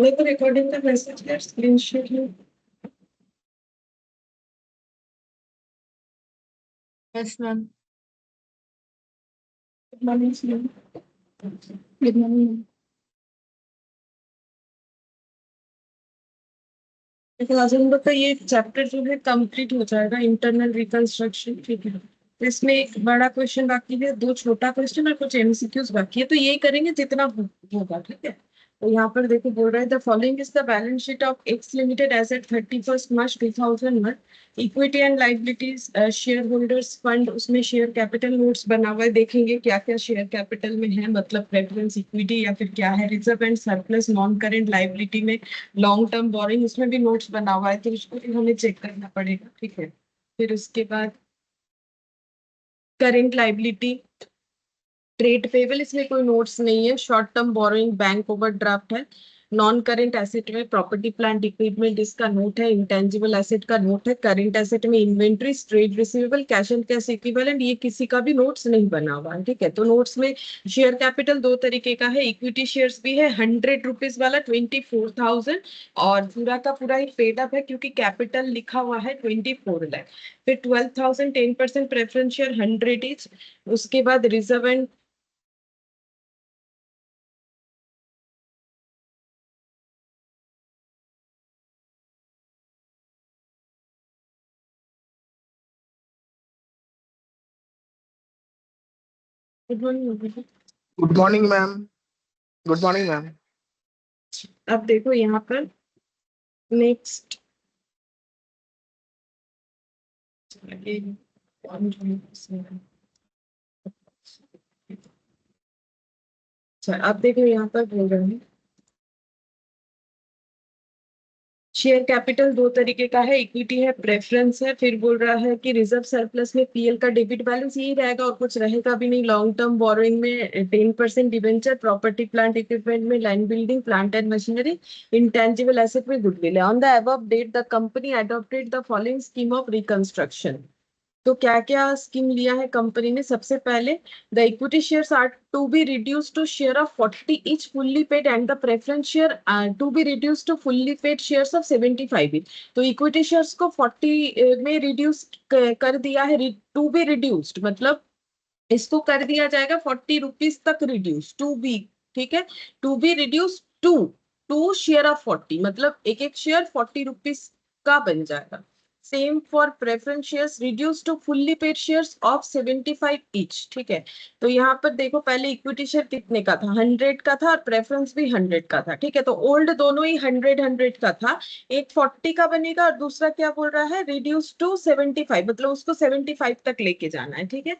मेरे को रिकॉर्डिंग का मैसेज कर स्क्रीनशॉट लो। Yes ma'am. Good morning. Good morning. देखो आज हम लोग का ये चैप्टर जो है कंप्लीट हो जाएगा, इंटरनल रिकंस्ट्रक्शन। ठीक है, तो इसमें एक बड़ा क्वेश्चन बाकी है, दो छोटा क्वेश्चन और कुछ एमसीक्यूज बाकी है, तो यही करेंगे जितना होगा। ठीक है, तो यहाँ पर देखो बोल रहा है the following is the balance sheet of X limited as at 31 March 2001। Equity and liabilities, share holders fund, उसमें शेयर कैपिटल नोट्स बना हुआ है, देखेंगे क्या क्या शेयर कैपिटल में है, मतलब प्रेफरेंस इक्विटी या फिर क्या है। Reserve and surplus non current liability में लॉन्ग टर्म बोरिंग, उसमें भी नोट्स बना हुआ है, तो उसको भी हमें चेक करना पड़ेगा। ठीक है, फिर उसके बाद करेंट लाइबिलिटी, ट्रेड पेबल, इसमें कोई नोट्स नहीं है। Short term borrowing bank overdraft है। नॉन करेंट एसेट में प्रॉपर्टी प्लांट इक्विपमेंट, इसका नोट है। इंटेंजिबल एसेट का नोट है। करेंट एसेट में inventory, trade receivable, cash and cash equivalent, ये किसी का भी नोट्स नहीं बना हुआ है। ठीक है, तो नोट्स में शेयर कैपिटल दो तरीके का है। इक्विटी शेयर्स भी है 100 रुपीज वाला 24,000, और पूरा का पूरा ही पेड अप है क्योंकि कैपिटल लिखा हुआ है 24 लाख। फिर 12,000 10% प्रेफरेंस शेयर 100 इच। उसके बाद reserve and good morning. Good morning ma'am. Good morning ma'am. अब देखो यहाँ पर नेक्स्ट, अब देखो यहाँ पर बोल रहे हैं शेयर कैपिटल दो तरीके का है, इक्विटी है, प्रेफरेंस है। फिर बोल रहा है कि रिजर्व सरप्लस में पीएल का डेबिट बैलेंस यही रहेगा और कुछ रहेगा भी नहीं। लॉन्ग टर्म बोरोइंग में 10% डिवेंचर, प्रॉपर्टी प्लांट इक्विपमेंट में land building plant and machinery, intangible asset में गुडविल है। On the above date the company adopted the following scheme of reconstruction. तो क्या क्या स्कीम लिया है कंपनी ने? सबसे पहले the equity shares are to be reduce to share of 40 each fully paid and the preference share to be reduce to fully paid shares of 75 each. तो equity shares को 40 में रिड्यूस कर दिया है। टू बी रिड्यूस्ड मतलब इसको कर दिया जाएगा 40 रुपीज तक रिड्यूस, टू बी। ठीक है, to be reduce to to share of 40, मतलब एक एक शेयर 40 रुपीज का बन जाएगा। Same for preference shares, reduce to fully paid shares of 75 each. ठीक है, तो यहाँ पर देखो पहले इक्विटी शेयर कितने का था, 100 का था, और प्रेफरेंस भी 100 का था। ठीक है, तो ओल्ड दोनों ही 100 का था। एक 40 का बनेगा और दूसरा क्या बोल रहा है, रिड्यूस टू 75, मतलब उसको 75 तक लेके जाना है। ठीक है,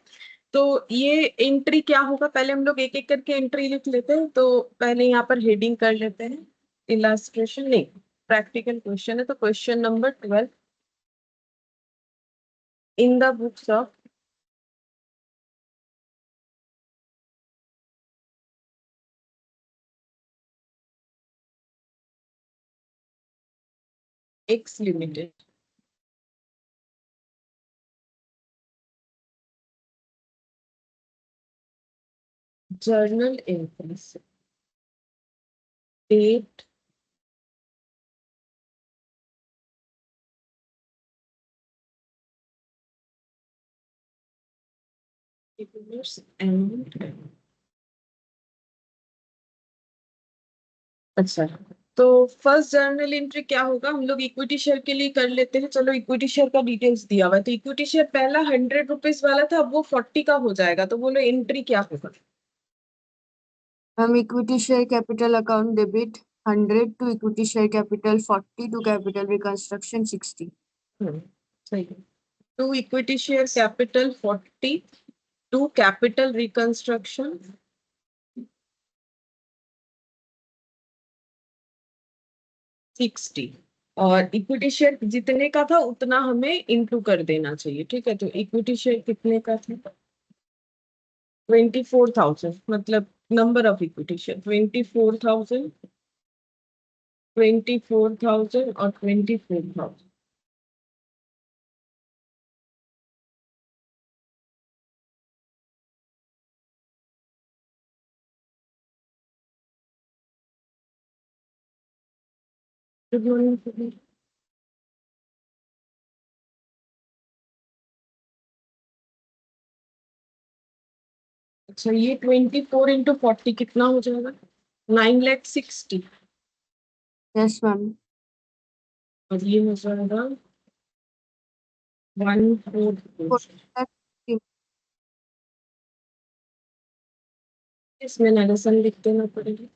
तो ये एंट्री क्या होगा, पहले हम लोग एक एक करके एंट्री लिख लेते हैं। तो पहले यहाँ पर हेडिंग कर लेते हैं, इलास्ट्रेशन नहीं, प्रैक्टिकल क्वेश्चन है। तो question number 12 in the books of X limited, journal entries, date, and, अच्छा। तो फर्स्ट जर्नल एंट्री क्या होगा, हम लोग इक्विटी शेयर के लिए कर लेते हैं। चलो, इक्विटी शेयर का डिटेल्स दिया हुआ है, तो इक्विटी शेयर पहला 100 रुपीज वाला था, अब वो 40 का हो जाएगा। तो बोलो एंट्री क्या होगा। Ma'am equity share capital account debit 100 to equity share capital 40 to capital reconstruction 60। सही है। To equity share capital 40 to capital reconstruction 60, और इक्विटी शेयर जितने का था उतना हमें इंटू कर देना चाहिए। ठीक है, तो इक्विटी शेयर कितने का था, 24,000, मतलब नंबर ऑफ इक्विटी शेयर 24,000, 24,000 और 24,000। Good morning. अच्छा, ये 24 इंटू 40 कितना हो जाएगा? 9,60,000। Yes ma'am. और ये हो जाएगा 1,4,4। इसमें नरेशन लिख देना पड़ेगा।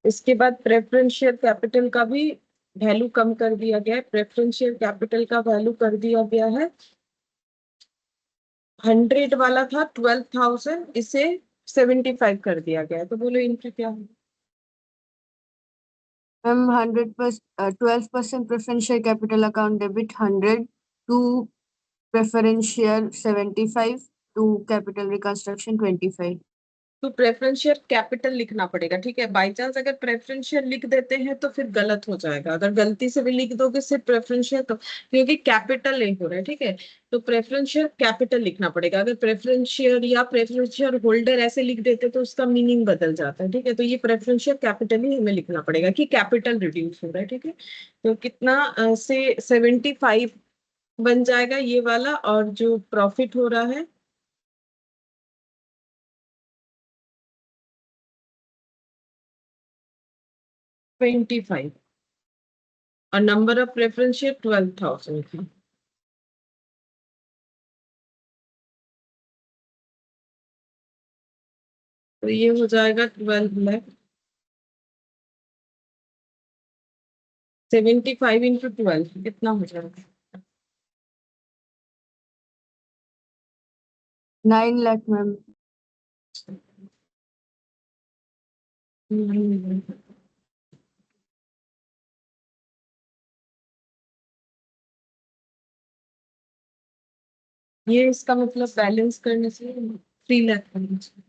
इसके बाद प्रेफरेंस शेयर कैपिटल का भी वैल्यू कम कर दिया गया है। प्रेफरेंस शेयर कैपिटल का वैल्यू कर दिया गया है 100 वाला था 12,000, इसे 75 कर दिया गया है। तो बोलो इनका क्या है? Ma'am 12% preference share capital account debit 100 to preference share 75 to capital reconstruction 25। तो प्रेफरेंस शेयर कैपिटल लिखना पड़ेगा, ठीक है। बाई चांस अगर प्रेफरेंस शेयर लिख देते हैं तो फिर गलत हो जाएगा। अगर गलती से भी लिख दोगे सिर्फ प्रेफरेंस शेयर, तो क्योंकि कैपिटल नहीं हो रहा है, ठीक है। तो प्रेफरेंस शेयर कैपिटल लिखना पड़ेगा। अगर प्रेफरेंस शेयर या प्रेफरेंस शेयर होल्डर ऐसे लिख देते तो उसका मीनिंग बदल जाता है, ठीक है। तो ये प्रेफरेंस शेयर कैपिटल ही हमें लिखना पड़ेगा कि कैपिटल रिड्यूस हो रहा है, ठीक है। तो कितना से 75 बन जाएगा ये वाला, और जो प्रॉफिट हो रहा है 25, और नंबर ऑफ प्रेफरेंस शेयर 12,000 था। तो ये हो जाएगा 12 लाख। 75 इंटू 12 कितना हो जाएगा? 9 लाख मैम। ये इसका मतलब बैलेंस करने से 3 लाख करना चाहिए।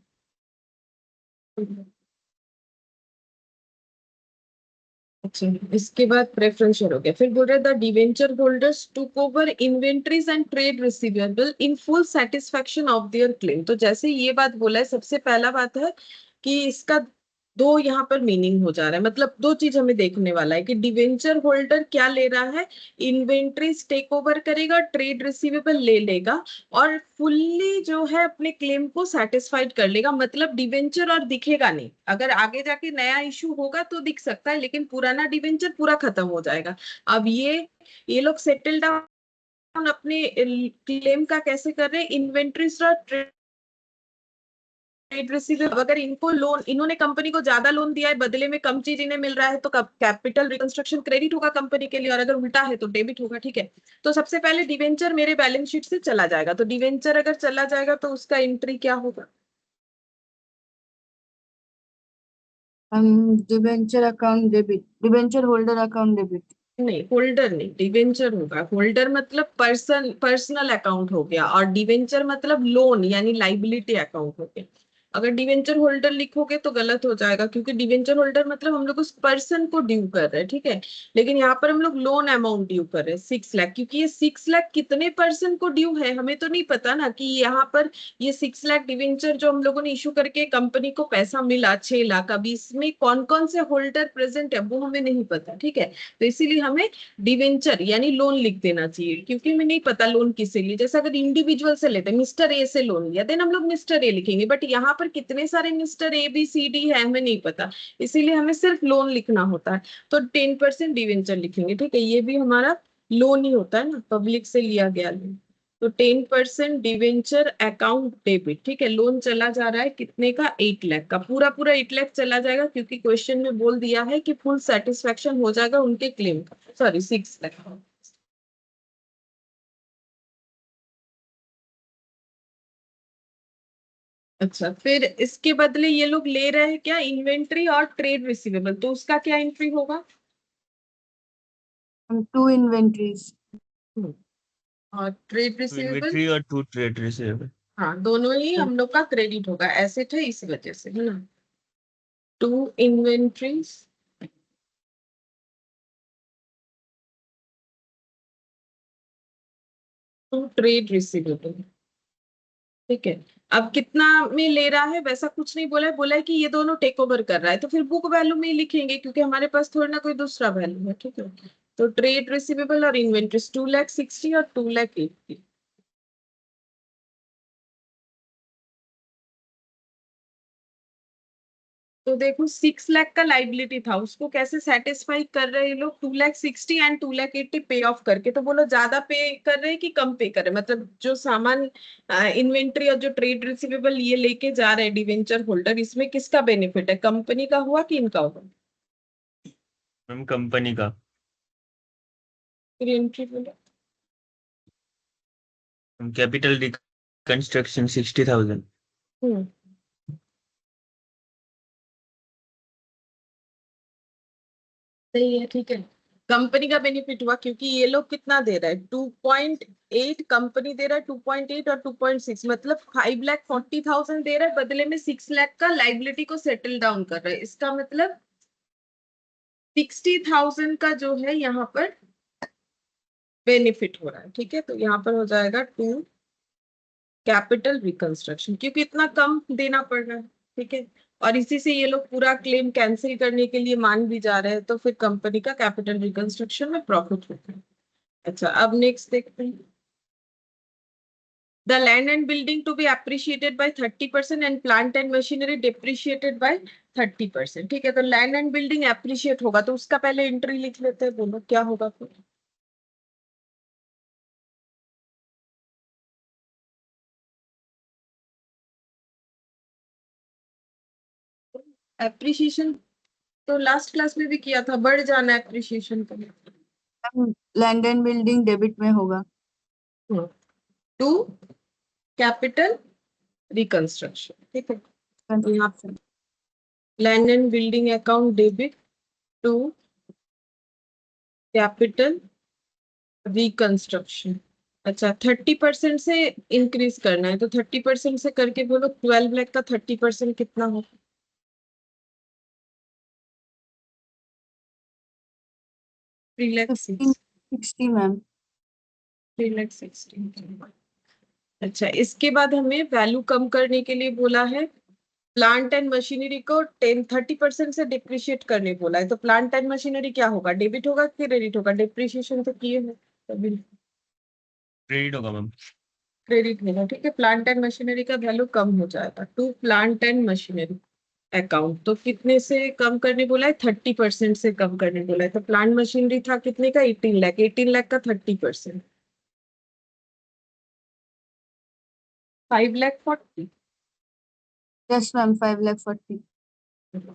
अच्छा, इसके बाद प्रेफरेंस शेयर हो गया। फिर बोल रहे the debenture holders took over inventories and trade receivable in full satisfaction of their claim. तो जैसे ये बात बोला है, सबसे पहला बात है कि इसका दो यहाँ पर मीनिंग हो जा रहा है। मतलब दो चीज हमें देखने वाला है कि डिवेंचर होल्डर क्या ले रहा है, इन्वेंट्रीज टेक ओवर करेगा, ट्रेड रिसीवेबल ले लेगा, और फुल्ली जो है अपने क्लेम को सेटिस्फाइड कर लेगा। मतलब डिवेंचर और दिखेगा नहीं। अगर आगे जाके नया इशू होगा तो दिख सकता है, लेकिन पुराना डिवेंचर पूरा खत्म हो जाएगा। अब ये लोग सेटल डाउन अपने क्लेम का कैसे कर रहे हैं? इन्वेंट्रीज और ट्रेड रिसीवेबल, अगर इनको लोन, इन्होंने कंपनी को ज्यादा लोन दिया है, बदले में कम चीज इन्हें मिल रहा है, तो कैपिटल रिकंस्ट्रक्शन क्रेडिट होगा कंपनी के लिए, और अगर उल्टा है तो डेबिट होगा, ठीक है। तो सबसे पहले डिवेंचर मेरे बैलेंस शीट से चला जाएगा। तो डिवेंचर अगर चला जाएगा तो उसका एंट्री क्या होगा? Debenture account debit, debenture holder account debit. नहीं, होल्डर नहीं, डिवेंचर होगा। होल्डर मतलब पर्सनल अकाउंट हो गया, और डिवेंचर मतलब लोन यानी लाइबिलिटी अकाउंट हो गया। अगर डिवेंचर होल्डर लिखोगे तो गलत हो जाएगा, क्योंकि डिवेंचर होल्डर मतलब हम लोग उस पर्सन को ड्यू कर रहे हैं, ठीक है। लेकिन यहाँ पर हम लोग लोन अमाउंट ड्यू कर रहे हैं 6 लाख, क्योंकि ये 6 लाख कितने पर्सन को ड्यू है हमें तो नहीं पता ना, कि यहाँ पर ये 6 लाख डिवेंचर जो हम लोगों ने इशू करके कंपनी को पैसा मिला 6 लाख, अभी इसमें कौन कौन से होल्डर प्रेजेंट है वो हमें नहीं पता, ठीक है। तो इसीलिए हमें डिवेंचर यानी लोन लिख देना चाहिए, क्योंकि हमें नहीं पता लोन किसे लिए। जैसे अगर इंडिविजुअल से लेते, मिस्टर ए से लोन लिया, देन हम लोग मिस्टर ए लिखेंगे, बट यहाँ पर कितने सारे mister A B C D है हमें नहीं पता, इसीलिए हमें सिर्फ लोन लिखना होता है। तो 10% डिवेंचर लिखेंगे, ठीक है। ये भी हमारा लोन ही होता है ना, पब्लिक से लिया गया लोन। तो 10% डिवेंचर अकाउंट डेबिट, ठीक है। लोन चला जा रहा है कितने का? 8 लाख का। पूरा पूरा 8 लाख चला जाएगा, क्योंकि क्वेश्चन में बोल दिया है कि फुल सेटिस्फेक्शन हो जाएगा उनके क्लेम का। सॉरी, 6 लाख। अच्छा, फिर इसके बदले ये लोग ले रहे हैं क्या? इन्वेंट्री और ट्रेड रिसीवेबल। तो उसका क्या एंट्री होगा? To inventories. और ट्रेड रिसीवेबल। इन्वेंट्री और टू ट्रेड रिसीवेबल। हाँ, दोनों ही हम लोग का क्रेडिट होगा, एसेट है इस वजह से, है ना। To inventories to trade receivable, ठीक है। अब कितना में ले रहा है वैसा कुछ नहीं बोला है, बोला है कि ये दोनों टेक ओवर कर रहा है, तो फिर बुक वैल्यू में ही लिखेंगे, क्योंकि हमारे पास थोड़ी ना कोई दूसरा वैल्यू है, ठीक है। तो ट्रेड रिसीवेबल और इन्वेंट्रीज 2,60,000 और 2,80,000। तो देखो 6 लाख का लाइबिलिटी था, उसको कैसे सेटिस्फाई कर रहे हैं ये लोग, 2,60,000 एंड 2,80,000 पे ऑफ करके। तो बोलो ज्यादा पे कर रहे हैं कि कम पे कर रहे हैं, मतलब जो सामान इन्वेंट्री और जो ट्रेड रिसीवेबल ये लेके जा रहे हैं डिवेंचर होल्डर, इसमें किसका बेनिफिट है, कंपनी का हुआ कि इनका हुआ? मैम कंपनी का। फिर एंट्री बोलो। Capital reconstruction 60,000। हम्म सही है, ठीक है। कंपनी का बेनिफिट हुआ क्योंकि ये लोग कितना दे रहा है, 2.8 कंपनी दे रहा है, 2.8 और 2.6 मतलब 5,40,000 दे रहा है, बदले में 6 लाख का लाइबिलिटी को सेटल डाउन कर रहा है। इसका मतलब 60,000 का जो है यहाँ पर बेनिफिट हो रहा है, ठीक है। तो यहाँ पर हो जाएगा टू कैपिटल रिकंस्ट्रक्शन, क्योंकि इतना कम देना पड़ रहा है, ठीक है। और इसी से ये लोग पूरा क्लेम कैंसिल करने के लिए मान भी जा रहे हैं, तो फिर कंपनी का कैपिटल रिकंस्ट्रक्शन में प्रॉफिट होता है। अच्छा, अब नेक्स्ट देखते हैं। The land and building to be appreciated by 30% and plant and machinery depreciated by 30%, ठीक है। तो लैंड एंड बिल्डिंग एप्रिशिएट होगा, तो उसका पहले एंट्री लिख लेते हैं, बोलो क्या होगा फिर। एप्रिसिएशन तो लास्ट क्लास में भी किया था, बढ़ जाना एप्रिसिएशन का। लैंड एंड बिल्डिंग डेबिट में होगा। टू कैपिटल रिकंस्ट्रक्शन, ठीक है। तो यहाँ पे land and building account debit to capital reconstruction. अच्छा, 30% से इंक्रीज करना है, तो 30% से करके बोलो 12 लाख का 30% कितना हो? 3,60,000। 60 मैम। 3,60,000। अच्छा, इसके बाद हमें वैल्यू कम करने के लिए बोला है प्लांट एंड मशीनरी को 30% से डिप्रिशिएट करने बोला है। तो प्लांट एंड मशीनरी क्या होगा, डेबिट होगा कि क्रेडिट होगा? डिप्रिशिएशन तो किए हैं तभी क्रेडिट होगा मैम। क्रेडिट होगा, ठीक है। प्लांट एंड मशीनरी का वैल्यू कम हो जाएगा to plant and machinery account. तो कितने से कम करने बोला है, 30% से कम करने बोला है। तो प्लांट मशीनरी था कितने का, 18 लाख, 18 लाख का 30%, 5,40,000। Yes ma'am, 5,40,000।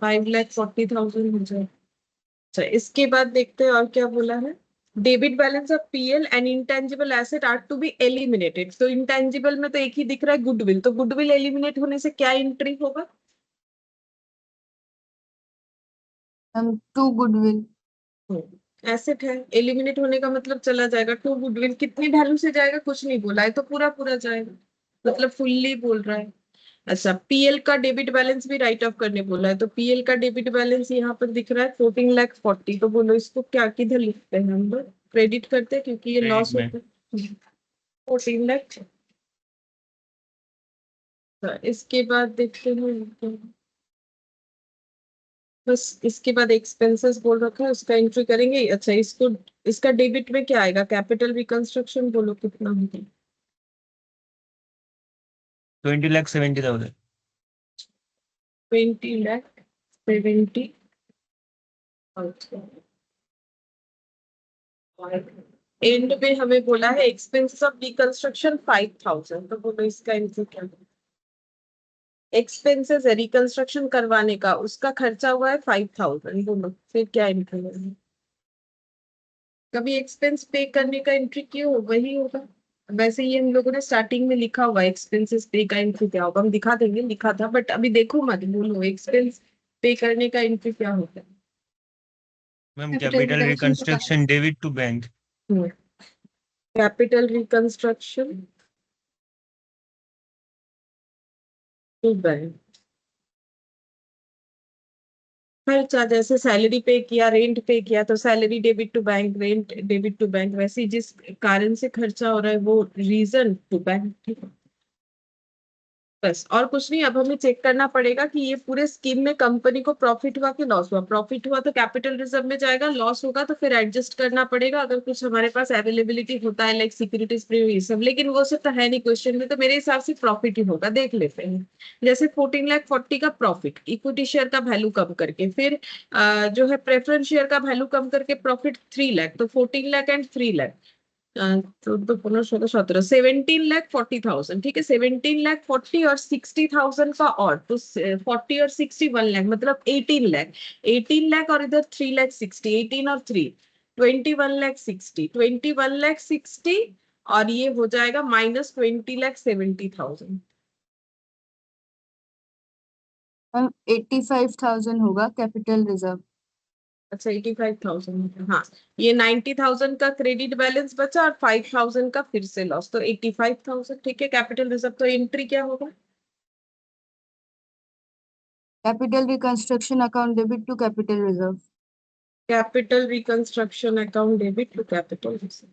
5,40,000 हो जाए। अच्छा, इसके बाद देखते हैं और क्या बोला है। Debit balance of PL and intangible asset are to be eliminated. तो इंटेंजिबल में तो एक ही दिख रहा है, गुडविल। तो गुडविल एलिमिनेट होने से क्या एंट्री होगा? Ma'am to goodwill. एसेट है, एलिमिनेट होने का मतलब चला जाएगा। टू गुडविल कितनी वैल्यू से जाएगा, कुछ नहीं बोला है, तो पूरा पूरा जाएगा, मतलब फुल्ली बोल रहा है। अच्छा, पीएल का डेबिट बैलेंस भी राइट ऑफ करने बोला है। तो पीएल का डेबिट बैलेंस यहाँ पर दिख रहा है 14,40,000। तो बोलो इसको क्या किधर लिखते हैं हम लोग, क्रेडिट करते हैं क्योंकि ये क्रेडिट लॉस में। होता है। 14 लाख। इसके बाद देखते हैं, बस इसके बाद एक्सपेंसेस बोल रखा है, उसका एंट्री करेंगे। अच्छा, इसको इसका डेबिट में क्या आएगा, कैपिटल रिकंस्ट्रक्शन बोलो कितना होगा? 20,70,000। 20,70,000। एंड में हमें बोला है एक्सपेंसेस ऑफ रिकंस्ट्रक्शन 5,000। तो बोलो इसका एंट्री क्या है? एक्सपेंसेस है रिकंस्ट्रक्शन करवाने का, उसका खर्चा हुआ है 5,000। बोलो फिर क्या एंट्री होगा? कभी एक्सपेंस पे करने का एंट्री क्यों हो, वही होगा। वैसे ही हम लोगों ने स्टार्टिंग में लिखा हुआ एक्सपेंसेस पे का एंट्री क्या होगा, हम दिखा देंगे, लिखा था, बट अभी देखो मत, बोलो एक्सपेंस पे करने का एंट्री क्या होता है? Ma'am capital reconstruction debit to bank. Capital reconstruction to bank. खर्चा जैसे सैलरी पे किया, रेंट पे किया, तो salary debit to bank, rent debit to bank. वैसे ही जिस कारण से खर्चा हो रहा है वो रीजन टू बैंक, ठीक है। बस और कुछ नहीं। अब हमें चेक करना पड़ेगा कि ये पूरे स्कीम में कंपनी को प्रॉफिट हुआ कि लॉस हुआ। प्रॉफिट हुआ तो कैपिटल रिजर्व में जाएगा, लॉस होगा तो फिर एडजस्ट करना पड़ेगा अगर कुछ हमारे पास अवेलेबिलिटी होता है लाइक सिक्योरिटीज प्रीमियम ये सब, लेकिन वो सब तो है नहीं क्वेश्चन में, तो मेरे हिसाब से प्रॉफिट ही होगा। देख लेते हैं। जैसे 14,40,000 का प्रॉफिट इक्विटी शेयर का वैल्यू कम करके, फिर जो है प्रेफरेंस शेयर का वैल्यू कम करके प्रॉफिट 3 लाख, तो 14 लाख एंड 3 लाख, 14, 15, 16, 17, 17,40,000। ठीक है, 17,40,000 और 60,000 का और तो 40 और 60 1 लाख, मतलब 18 लाख। 18 लाख और इधर 3,60,000, 18 और 3 21,60,000, 21,60,000 और ये हो जाएगा -20,70,000। मैम 85,000 होगा कैपिटल रिजर्व। अच्छा 85,000, हाँ। ये 90,000 का क्रेडिट बैलेंस बचा और 5,000 का फिर से लॉस, तो 85,000। ठीक है, कैपिटल रिजर्व तो एंट्री क्या होगा? Capital reconstruction account debit to capital reserve. Capital reconstruction account debit to capital reserve.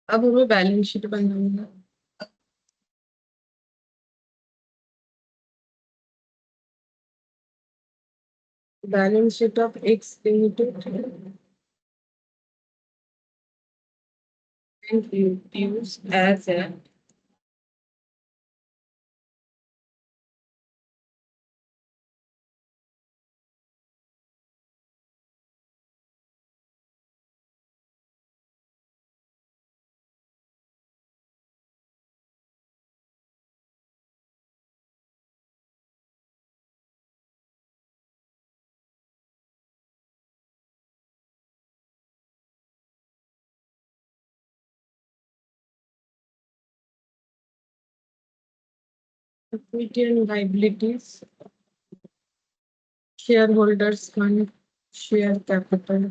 अब हमें बैलेंस शीट बनानी है। Balance sheet of X limited and use as a equity and liabilities, shareholders fund, share capital.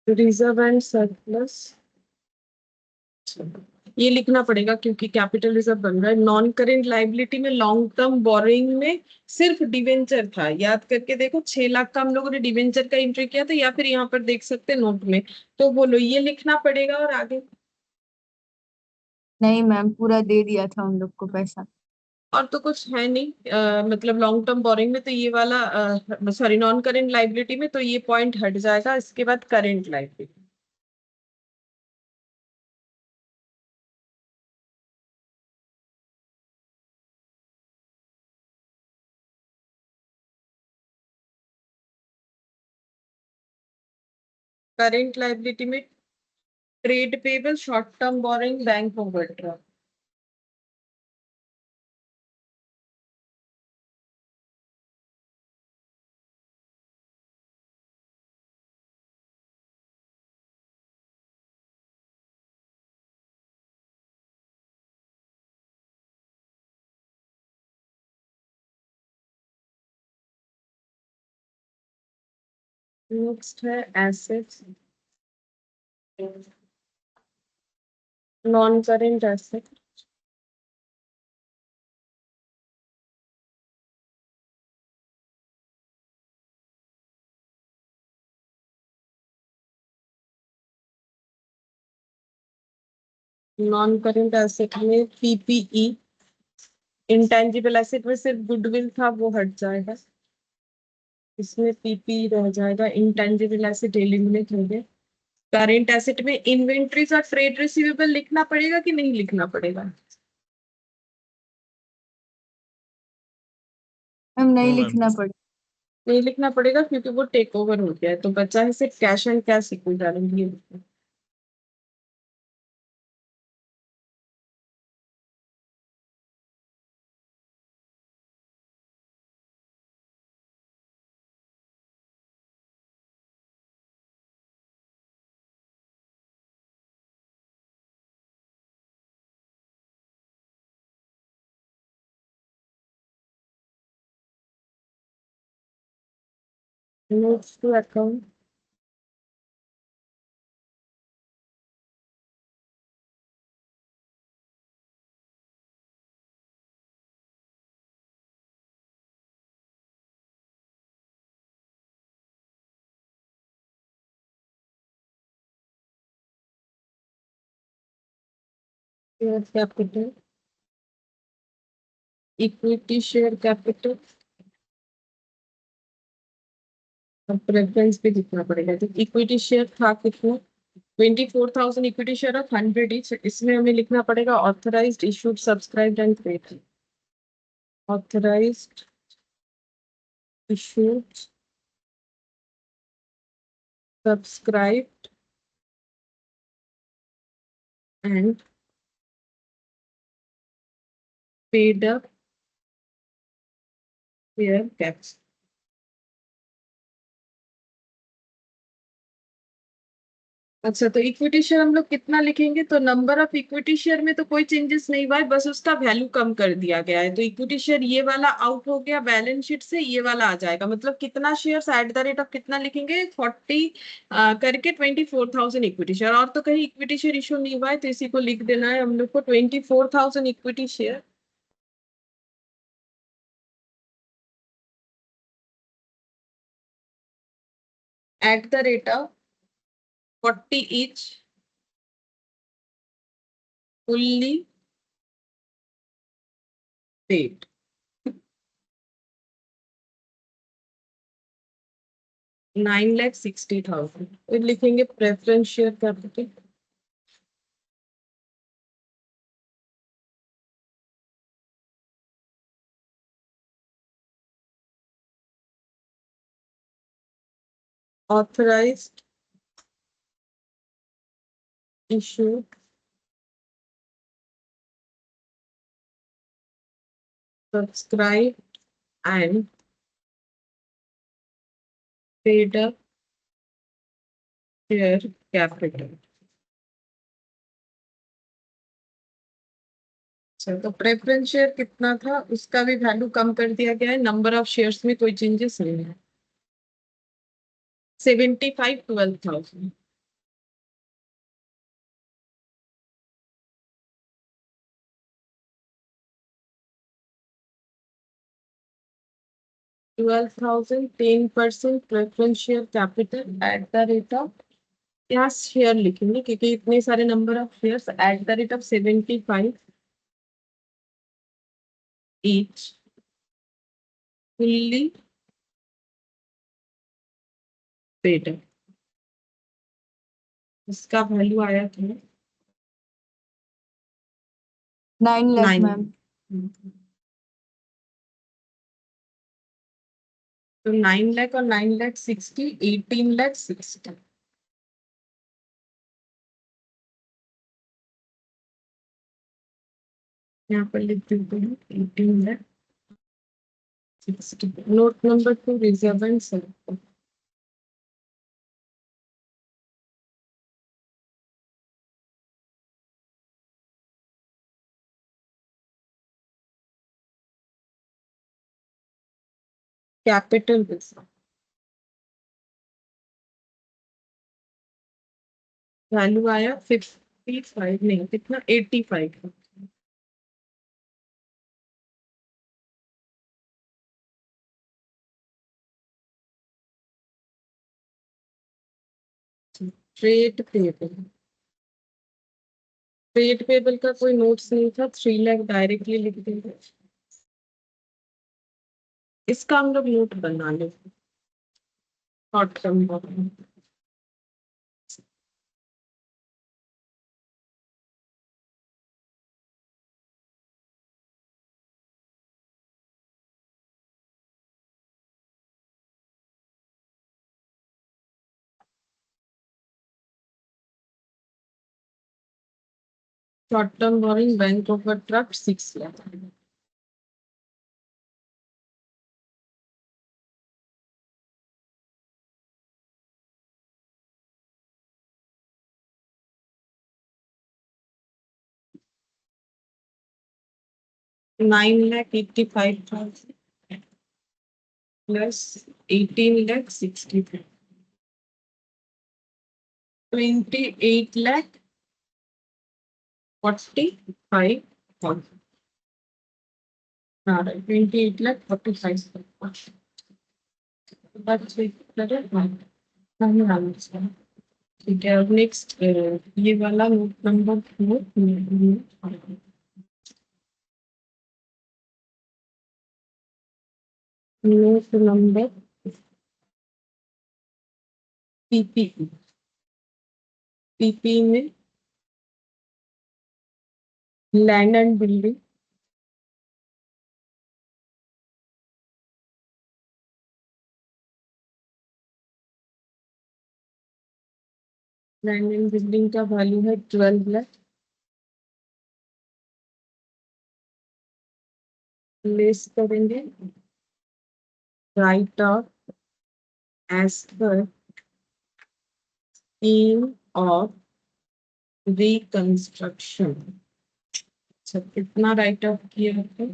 Reserve and surplus, ये लिखना पड़ेगा क्योंकि capital reserve बन रहा है। नॉन करेंट लाइबिलिटी में लॉन्ग टर्म बोरोइंग में सिर्फ डिवेंचर था, याद करके देखो 6 लाख का हम लोगों ने डिवेंचर का एंट्री किया था, या फिर यहाँ पर देख सकते हैं नोट में। तो बोलो ये लिखना पड़ेगा और आगे। नहीं मैम, पूरा दे दिया था उन लोग को पैसा। और तो कुछ है नहीं, मतलब लॉन्ग टर्म बोरिंग में तो ये वाला, सॉरी नॉन करेंट लाइबिलिटी में तो ये पॉइंट हट जाएगा। इसके बाद करेंट लाइबिलिटी, करेंट लाइबिलिटी में trade payable, short term borrowing, bank overdraft. Next है assets, non current asset, non current asset में पीपीई। इंटेंजिबल एसेट में सिर्फ गुडविल था, वो हट जाएगा। इसमें पीपी रह जाएगा, इंटेंजिबल एसेट एलिमिनेट हो गए। करेंट एसेट में इन्वेंट्रीज और ट्रेड रिसीवेबल लिखना पड़ेगा कि नहीं लिखना पड़ेगा? मैम नहीं नो मैम। लिखना पड़ेगा। नहीं लिखना पड़ेगा क्योंकि वो टेक ओवर हो गया है, तो बचा है सिर्फ cash and cash equivalent. Notes to account. Share capital. Equity share capital. अब प्रेफरेंस पे जितना पड़ेगा तो इक्विटी शेयर था कितना 24,000 इक्विटी शेयर ऑफ 100 ईच इसमें हमें लिखना पड़ेगा authorised issued subscribed and paid authorised issued subscribed and paid up share caps अच्छा तो इक्विटी शेयर हम लोग कितना लिखेंगे तो नंबर ऑफ इक्विटी शेयर में तो कोई चेंजेस नहीं हुआ है बस उसका वैल्यू कम कर दिया गया है तो इक्विटी शेयर ये वाला आउट हो गया बैलेंस शीट से ये वाला आ जाएगा मतलब कितना shares at the rate of कितना लिखेंगे 40 करके 24,000 इक्विटी शेयर और तो कहीं इक्विटी शेयर इशू नहीं हुआ है तो इसी को लिख देना है हम लोग को 24,000 equity share at the rate of 40 each fully paid 9,60,000 फिर लिखेंगे preference share capital authorized issued subscribed and paid up share capital अच्छा तो प्रेफरेंस शेयर कितना था उसका भी वैल्यू कम कर दिया गया है नंबर ऑफ शेयर्स में कोई चेंजेस नहीं है 75 12,000 12,000 10% preference share capital at the rate of यहाँ शेयर लिखेंगे क्योंकि इतने सारे number of shares at the rate of 75 each fully paid up इसका वैल्यू आया था 9 lakh, 9 मैम. तो 9 लाख और 9,60,000 18,60,000 यहाँ पर लिख देते हैं 18,60,000 नोट नंबर 2 रिजर्व एंड सर्व कैपिटल रिजर्व वैल्यू आया 55 नहीं कितना 85 ट्रेड पेबल ट्रेड पेबल का कोई नोट्स नहीं था 3 लाख डायरेक्टली लिख देंगे इसका हम लोग नोट बना लेंगे short term short term borrowing bank overdraft 6 lakh $9,85,000 plus 18,63,000 28,45,000. All right, 28,45,000. That's it. ठीक है, अब नेक्स्ट ये वाला note number 4. Note number PP. PP में land and building, land and building का वैल्यू है 12 लाख. लेस करेंगे write off as per scheme of reconstruction. अच्छा, कितना राइट ऑफ किया है?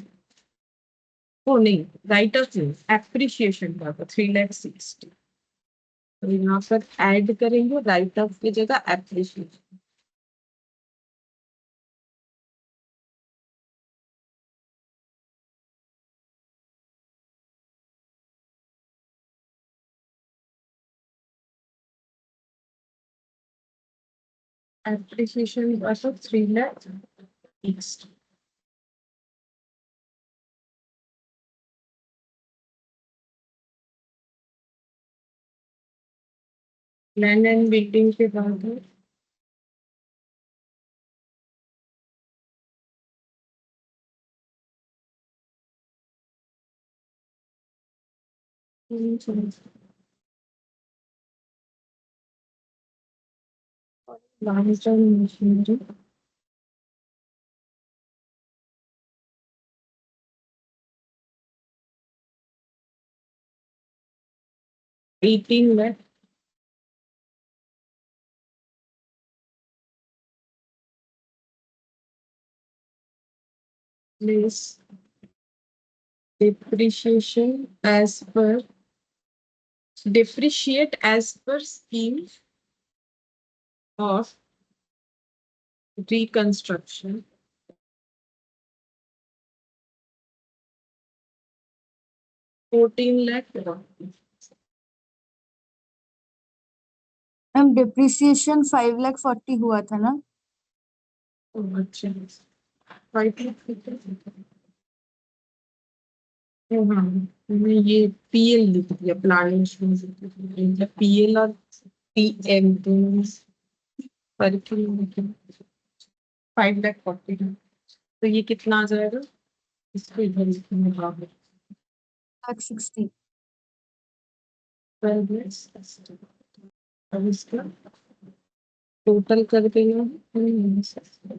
वो नहीं, राइट ऑफ नहीं, एप्रिसिएशन का था 3,60,000. तो यहाँ पर ऐड करेंगे राइट ऑफ की जगह appreciation. Appreciation was of 3,60,000. Land and building के बाद है larger machinery. $18 lakh. Less depreciate as per scheme of reconstruction. $14 lakh. Ma'am depreciation 5,40,000 हुआ था ना? अच्छा, 5 lakh. हाँ, मैंने ये पीएल लिख दिया, प्लान इंश्योरेंस. पीएल और पीएम दोनों पर 5,40,000. तो ये कितना आ जाएगा? इसको इधर लिखने बराबर 60. 12 lakhs. अब इसका टोटल कर देना 8,20,000.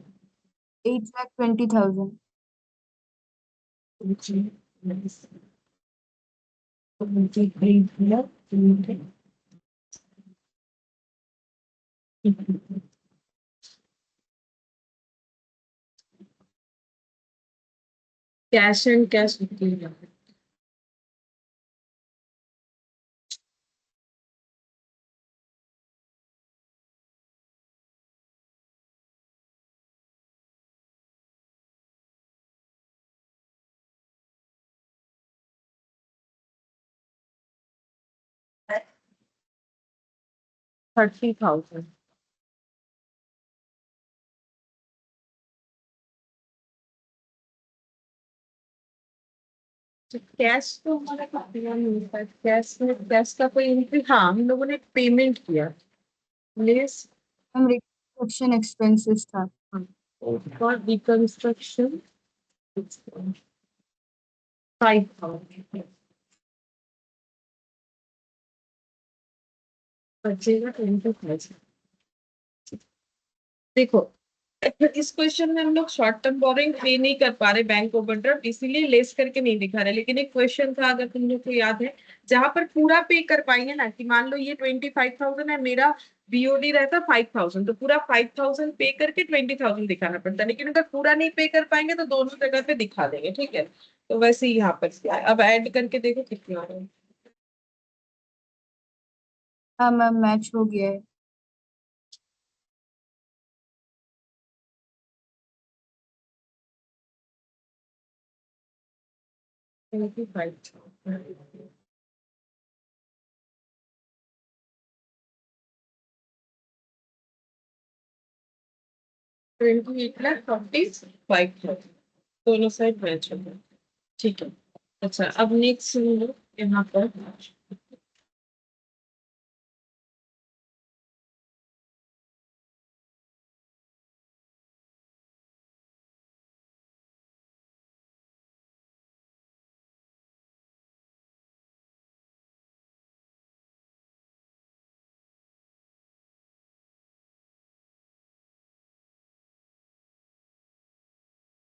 Cash and cash. $30,000. कैश तो हमारा कुछ दिया नहीं था. कैश में कैश का कोई एंट्री, हाँ हम लोगों ने पेमेंट किया. लेस मैम रिकंस्ट्रक्शन एक्सपेंसेस था. For reconstruction 5,000. बचेगा 20,000. देखो, इस क्वेश्चन में हम लोग शॉर्ट टर्म बोरिंग पे नहीं कर पा रहे बैंक ओवरड्राफ्ट, इसीलिए लेस करके नहीं दिखा रहे. लेकिन एक क्वेश्चन था, अगर तुम लोग को याद है, जहां पर पूरा पे कर पाएंगे ना, कि मान लो ये 25,000 है, मेरा बीओडी रहता 5,000, तो पूरा 5,000 पे करके 20,000 दिखाना पड़ता है. लेकिन अगर पूरा नहीं पे कर पाएंगे तो दोनों जगह पे दिखा देंगे. ठीक है, तो वैसे ही यहाँ पर अब ऐड करके देखो कितना आ रहा है. हाँ मैम मैच हो गया है। दोनों साइड मैच हो गया। ठीक है। अच्छा, अब नेक्स्ट यहाँ पर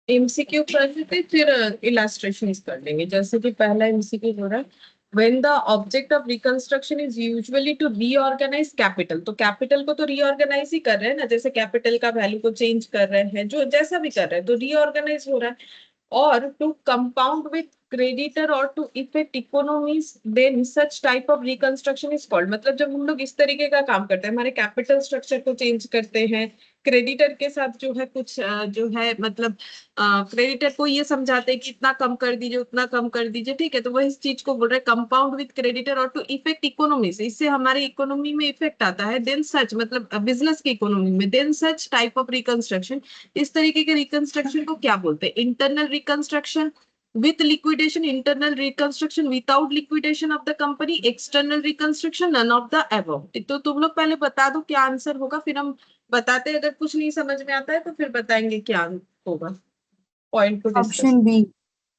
एमसीक्यू कर लेते फिर इलास्ट्रेशन कर लेंगे। जैसे कि पहला एमसीक्यू हो रहा है, when the object of reconstruction is usually to reorganize capital, तो कैपिटल को तो रीऑर्गेनाइज ही कर रहे हैं ना, जैसे कैपिटल का वैल्यू को चेंज कर रहे हैं, जो जैसा भी कर रहे हैं तो रीऑर्गेनाइज हो रहा है। और टू कंपाउंड विथ क्रेडिटर और to effect economies, then such type of reconstruction is called. मतलब जब हम लोग इस तरीके का काम करते हैं, हमारे कैपिटल स्ट्रक्चर को चेंज करते हैं, क्रेडिटर के साथ जो है कुछ जो है मतलब क्रेडिटर को ये समझाते हैं कि इतना कम कर दीजिए, उतना कम कर दीजिए, ठीक है। तो वह इस चीज को बोल रहे हैं कंपाउंड विथ क्रेडिटर और टू इफेक्ट इकोनॉमीज, इससे हमारी इकोनॉमी में इफेक्ट आता है। देन सच मतलब बिजनेस की इकोनॉमी में, then such type of reconstruction, इस तरीके के रिकंस्ट्रक्शन को क्या बोलते हैं? Internal reconstruction with liquidation, internal reconstruction without liquidation of the company, external reconstruction, none of the above। तो तुम लोग पहले बता दो क्या आंसर होगा, फिर हम बताते हैं। अगर कुछ नहीं समझ में आता है तो फिर बताएंगे क्या होगा, पॉइंट को discuss. Option B.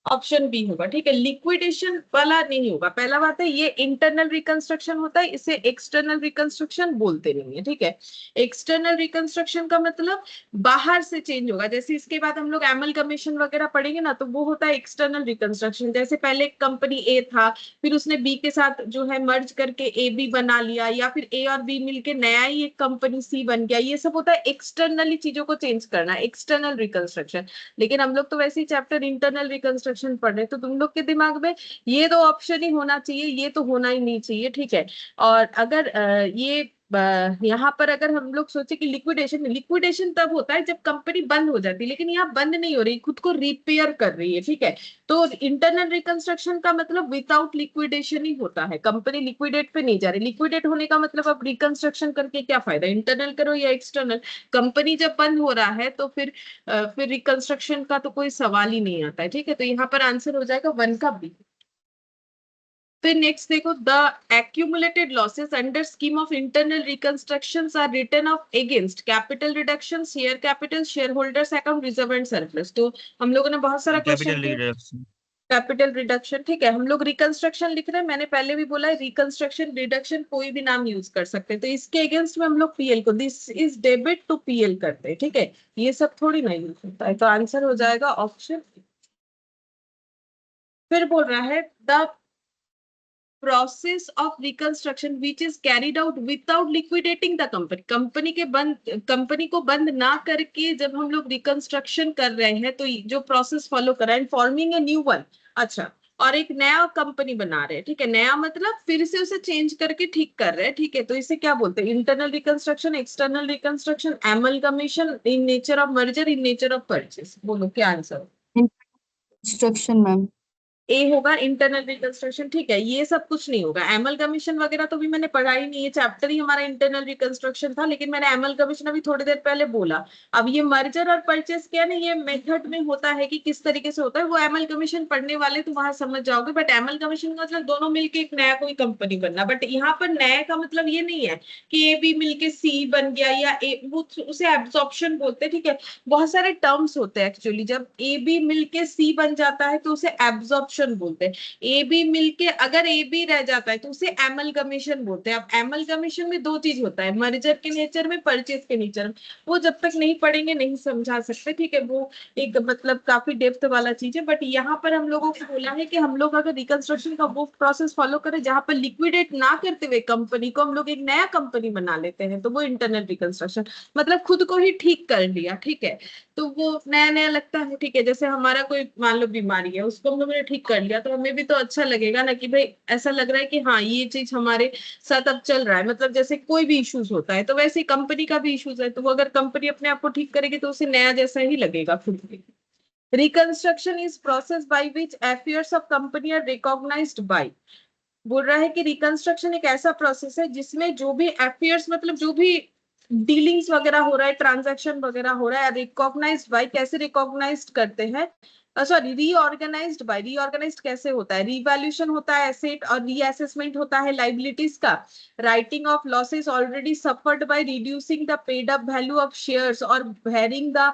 Option B होगा, ठीक है। लिक्विडेशन वाला नहीं होगा। पहला बात है ये इंटरनल रिकंस्ट्रक्शन होता है, इसे एक्सटर्नल रिकंस्ट्रक्शन बोलते नहीं है, ठीक है। एक्सटर्नल रिकंस्ट्रक्शन का मतलब बाहर से चेंज होगा। जैसे इसके बाद हम लोग एमलगमेशन वगैरह पढ़ेंगे ना, तो वो होता है एक्सटर्नल रिकंस्ट्रक्शन। जैसे पहले कंपनी ए था, फिर उसने बी के साथ जो है मर्ज करके ए बी बना लिया, या फिर ए और बी मिलके नया ही एक कंपनी सी बन गया। ये सब होता है एक्सटर्नली चीजों को चेंज करना, एक्सटर्नल रिकंस्ट्रक्शन। लेकिन हम लोग तो वैसे ही चैप्टर इंटरनल रिकंस्ट्रक्शन पढ़ रहे हैं, तो तुम लोग के दिमाग में ये दो ऑप्शन ही होना चाहिए, ये तो होना ही नहीं चाहिए, ठीक है। और अगर ये यहाँ पर अगर हम लोग सोचे कि लिक्विडेशन, लिक्विडेशन तब होता है जब कंपनी बंद हो जाती है, लेकिन यहाँ बंद नहीं हो रही, खुद को रिपेयर कर रही है, ठीक है। तो इंटरनल रिकंस्ट्रक्शन का मतलब विदाउट लिक्विडेशन ही होता है, कंपनी लिक्विडेट पे नहीं जा रही। लिक्विडेट होने का मतलब अब रिकंस्ट्रक्शन करके क्या फायदा, इंटरनल करो या एक्सटर्नल। कंपनी जब बंद हो रहा है तो फिर रिकंस्ट्रक्शन का तो कोई सवाल ही नहीं आता है, ठीक है। तो यहाँ पर आंसर हो जाएगा 1 का बी। फिर नेक्स्ट देखो, the accumulated losses under scheme of internal reconstructions are written off against capital reduction, share capital, shareholders account, reserve and surplus. तो हम लोगों ने बहुत सारा question capital reduction. Capital reduction, ठीक है। हम लोग रिकंस्ट्रक्शन लिख रहे हैं, मैंने पहले भी बोला है रिकंस्ट्रक्शन रिडक्शन कोई भी नाम यूज कर सकते हैं। तो इसके अगेंस्ट में हम लोग पीएल को, this is debit to PL करते हैं, ठीक है। ये सब थोड़ी ना यूज होता है। तो आंसर हो जाएगा ऑप्शन। फिर बोल रहा है the process of reconstruction which is carried out without liquidating the company, company को बंद ना करके जब हम लोग रिकंस्ट्रक्शन कर रहे हैं, तो जो प्रोसेस फॉलो कर रहे हैं, फॉर्मिंग ए न्यू वन। अच्छा, और एक नया कंपनी बना रहे हैं, ठीक है। नया मतलब फिर से उसे चेंज करके ठीक कर रहे हैं, ठीक है। तो इसे क्या बोलते हैं? Internal reconstruction, external reconstruction, amalgamation, in nature of merger, in nature of purchase. बोलो क्या आंसर? Instruction ma'am. ए होगा इंटरनल रिकंस्ट्रक्शन, ठीक है। ये सब कुछ नहीं होगा। एमलगमेशन वगैरह तो भी मैंने पढ़ा ही नहीं, ये चैप्टर ही हमारा इंटरनल रिकंस्ट्रक्शन था, लेकिन मैंने एमलगमेशन अभी थोड़ी देर पहले बोला। अब ये मर्जर और परचेस क्या ना, ये मेथड में होता है कि किस तरीके से होता है, वो एमलगमेशन पढ़ने वाले तो वहां समझ जाओगे। बट एमलगमेशन का मतलब दोनों मिलके एक नया कोई कंपनी बनना। बट यहाँ पर नया का मतलब ये नहीं है कि ए बी मिलके सी बन गया, या उसे एब्जॉर्प्शन बोलते हैं, ठीक है। बहुत सारे टर्म्स होते हैं एक्चुअली। जब ए बी मिलके सी बन जाता है तो उसे एब्जॉर्प्शन बोलते हैं। ए बी मिलके अगर ए बी रह जाता है तो उसे एमलगमेशन बोलते हैं। अब एमलगमेशन में दो चीज होता है, मर्जर के नेचर में, परचेज के नेचर में। वो जब तक नहीं पढ़ेंगे नहीं समझा सकते, ठीक है। वो एक मतलब काफी डेप्थ वाला चीज है। बट यहाँ पर हम लोगों को बोला है कि हम लोग अगर रिकंस्ट्रक्शन का वो प्रोसेस फॉलो करें जहां पर लिक्विडेट ना करते हुए कंपनी को हम लोग एक नया कंपनी बना लेते हैं, तो वो इंटरनल रिकंस्ट्रक्शन मतलब खुद को ही ठीक कर लिया, ठीक है। तो वो नया नया लगता है, ठीक है। जैसे हमारा कोई मान लो बीमारी है, उसको हम लोगों ने ठीक ठीक कर लिया तो हमें भी तो अच्छा लगेगा ना कि भाई ऐसा लग रहा है कि हाँ ये चीज हमारे साथ अब चल रहा है, मतलब जैसे कोई भी इश्यूज होता है तो वैसे ही कंपनी का भी इश्यूज है, तो वो अगर कंपनी अपने आप को ठीक करेगी तो उसे नया जैसा ही लगेगा खुद भी। Reconstruction is process by which affairs of company are recognised by, बोल रहा है कि रिकंस्ट्रक्शन एक ऐसा प्रोसेस है जिसमें जो भी अफेयर्स मतलब जो भी डीलिंग्स वगैरह हो रहा है, ट्रांजैक्शन वगैरह हो रहा है, रिकॉग्नाइज्ड बाय, कैसे रिकॉग्नाइज्ड करते हैं, सॉरी रीऑर्गेनाइज्ड बाय, रीऑर्गेनाइज्ड कैसे होता है, रीवैल्यूएशन होता है एसेट और रीअसेसमेंट होता है लाइबिलिटीज का, writing off losses already suffered by reducing the paid up value of shares और varying the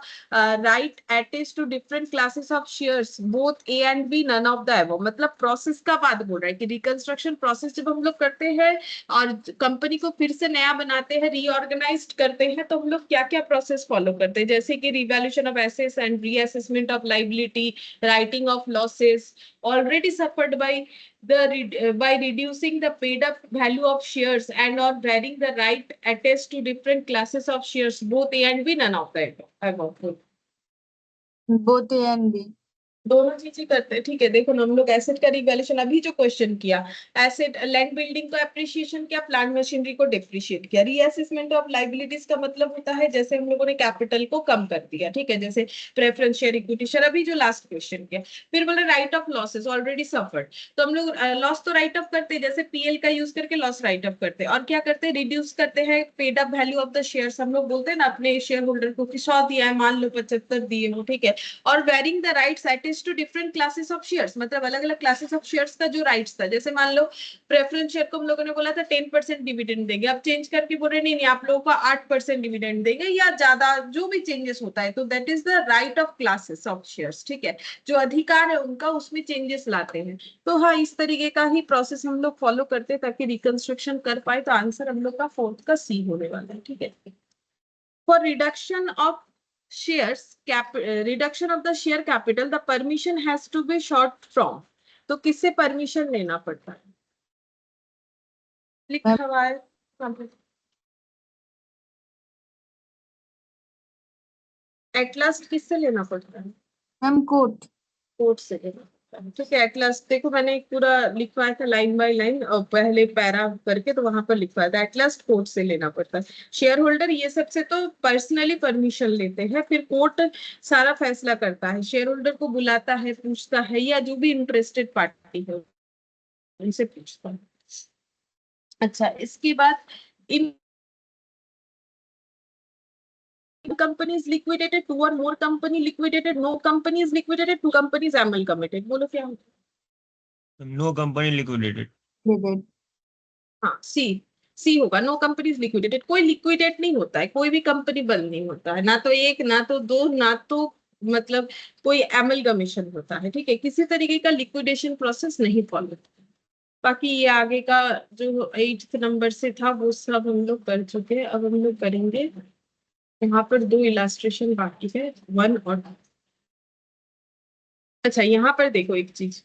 right attached to different classes of shares both A and B none of the above, मतलब process का बात बोल रहा है कि reconstruction process जब हम लोग करते हैं और कंपनी को फिर से नया बनाते हैं, रीऑर्गेनाइज करते हैं, तो हम लोग क्या क्या प्रोसेस फॉलो करते हैं, जैसे कि revaluation of assets and reassessment of liability, writing of losses already suffered by reducing the paid up value of shares and or varying the right attached to different classes of shares both A and B none of the above। both A and B। दोनों चीजें करते हैं, ठीक है। देखो ना हम लोग एसेट का रिवैल्यूएशन अभी जो क्वेश्चन किया, एसेट लैंड बिल्डिंग को एप्रिसिएशन किया, प्लांट मशीनरी को डिप्रिशिएट किया। रीअसेसमेंट ऑफ लाइबिलिटीज का मतलब होता है जैसे हम लोगों ने कैपिटल को कम कर दिया, ठीक है, जैसे प्रेफरेंस शेयर, इक्विटी शेयर, अभी जो लास्ट क्वेश्चन किया। फिर बोले right of losses already suffered, तो हम लोग लॉस तो राइट ऑफ करते हैं, जैसे पीएल का यूज करके लॉस राइट ऑफ करते हैं, और क्या करते हैं रिड्यूस करते हैं paid up value of the shares, हम लोग बोलते हैं ना अपने शेयर होल्डर को कि 100 दिया है, मान लो 75 दिए हो, ठीक है, और varying the rights attached to different classes of shares, मतलब अलग अलग क्लासेस ऑफ शेयर्स का जो राइट्स था, जैसे मान लो प्रेफरेंस शेयर को हम लोगों ने बोला था 10% डिविडेंड देंगे, अब चेंज करके बोल रहे नहीं आप लोगों को 8% डिविडेंड देंगे या ज्यादा, जो भी चेंजेस होता है, तो that is the right of classes of shares, ठीक है, जो अधिकार है उनका उसमें चेंजेस लाते हैं। तो हाँ इस तरीके का ही प्रोसेस हम लोग फॉलो करते हैं ताकि रिकंस्ट्रक्शन कर पाए, तो आंसर हम लोग का 4th का सी होने वाला है, ठीक है। For reduction of shares reduction of the share capital the permission has to be sought from, तो किससे परमिशन लेना पड़ता है, लिखा हुआ है एट लास्ट, किससे लेना पड़ता है मैम कोर्ट। कोर्ट से लेना पड़ता है, ठीक है। एट लास्ट देखो मैंने एक पूरा लिखवाया था लाइन बाय लाइन पहले पैरा करके, तो वहां पर लिखवाया था एट लास्ट कोर्ट से लेना पड़ता है। शेयर होल्डर ये सबसे तो पर्सनली परमिशन लेते हैं, फिर कोर्ट सारा फैसला करता है, शेयर होल्डर को बुलाता है, पूछता है, या जो भी इंटरेस्टेड पार्टी है उनसे पूछता है। अच्छा इसके बाद इन company is liquidated, 2 or more company liquidated, no company is liquidated, 2 companies amalgamated, बोलो क्या होगा, No company liquidated। हाँ सी होगा, नो कंपनी इज लिक्विडेटेड, कोई लिक्विडेट नहीं होता है, कोई भी कंपनी बंद नहीं होता है, ना तो एक ना तो दो ना तो मतलब कोई एमलगमेशन होता है, ठीक है, किसी तरीके का लिक्विडेशन प्रोसेस नहीं फॉलो होता। बाकी ये आगे का जो 8th नंबर से था वो सब हम लोग कर चुके हैं, अब हम लोग करेंगे यहाँ पर 2 इलास्ट्रेशन बाकी है, 1 और 2। अच्छा यहाँ पर देखो एक चीज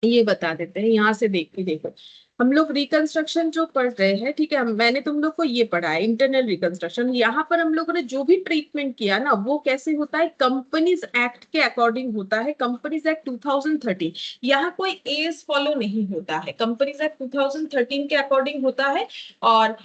ये बता देते हैं, यहाँ से देखो हम लोग रिकंस्ट्रक्शन जो पढ़ रहे हैं, ठीक है, मैंने तुम लोग को ये पढ़ा है इंटरनल रिकंस्ट्रक्शन, यहाँ पर हम लोगों ने जो भी ट्रीटमेंट किया ना वो कैसे होता है, कंपनीज एक्ट के अकॉर्डिंग होता है, कंपनीज एक्ट 2013, यहाँ कोई एएस फॉलो नहीं होता है, कंपनीज एक्ट 2013 के अकॉर्डिंग होता है, और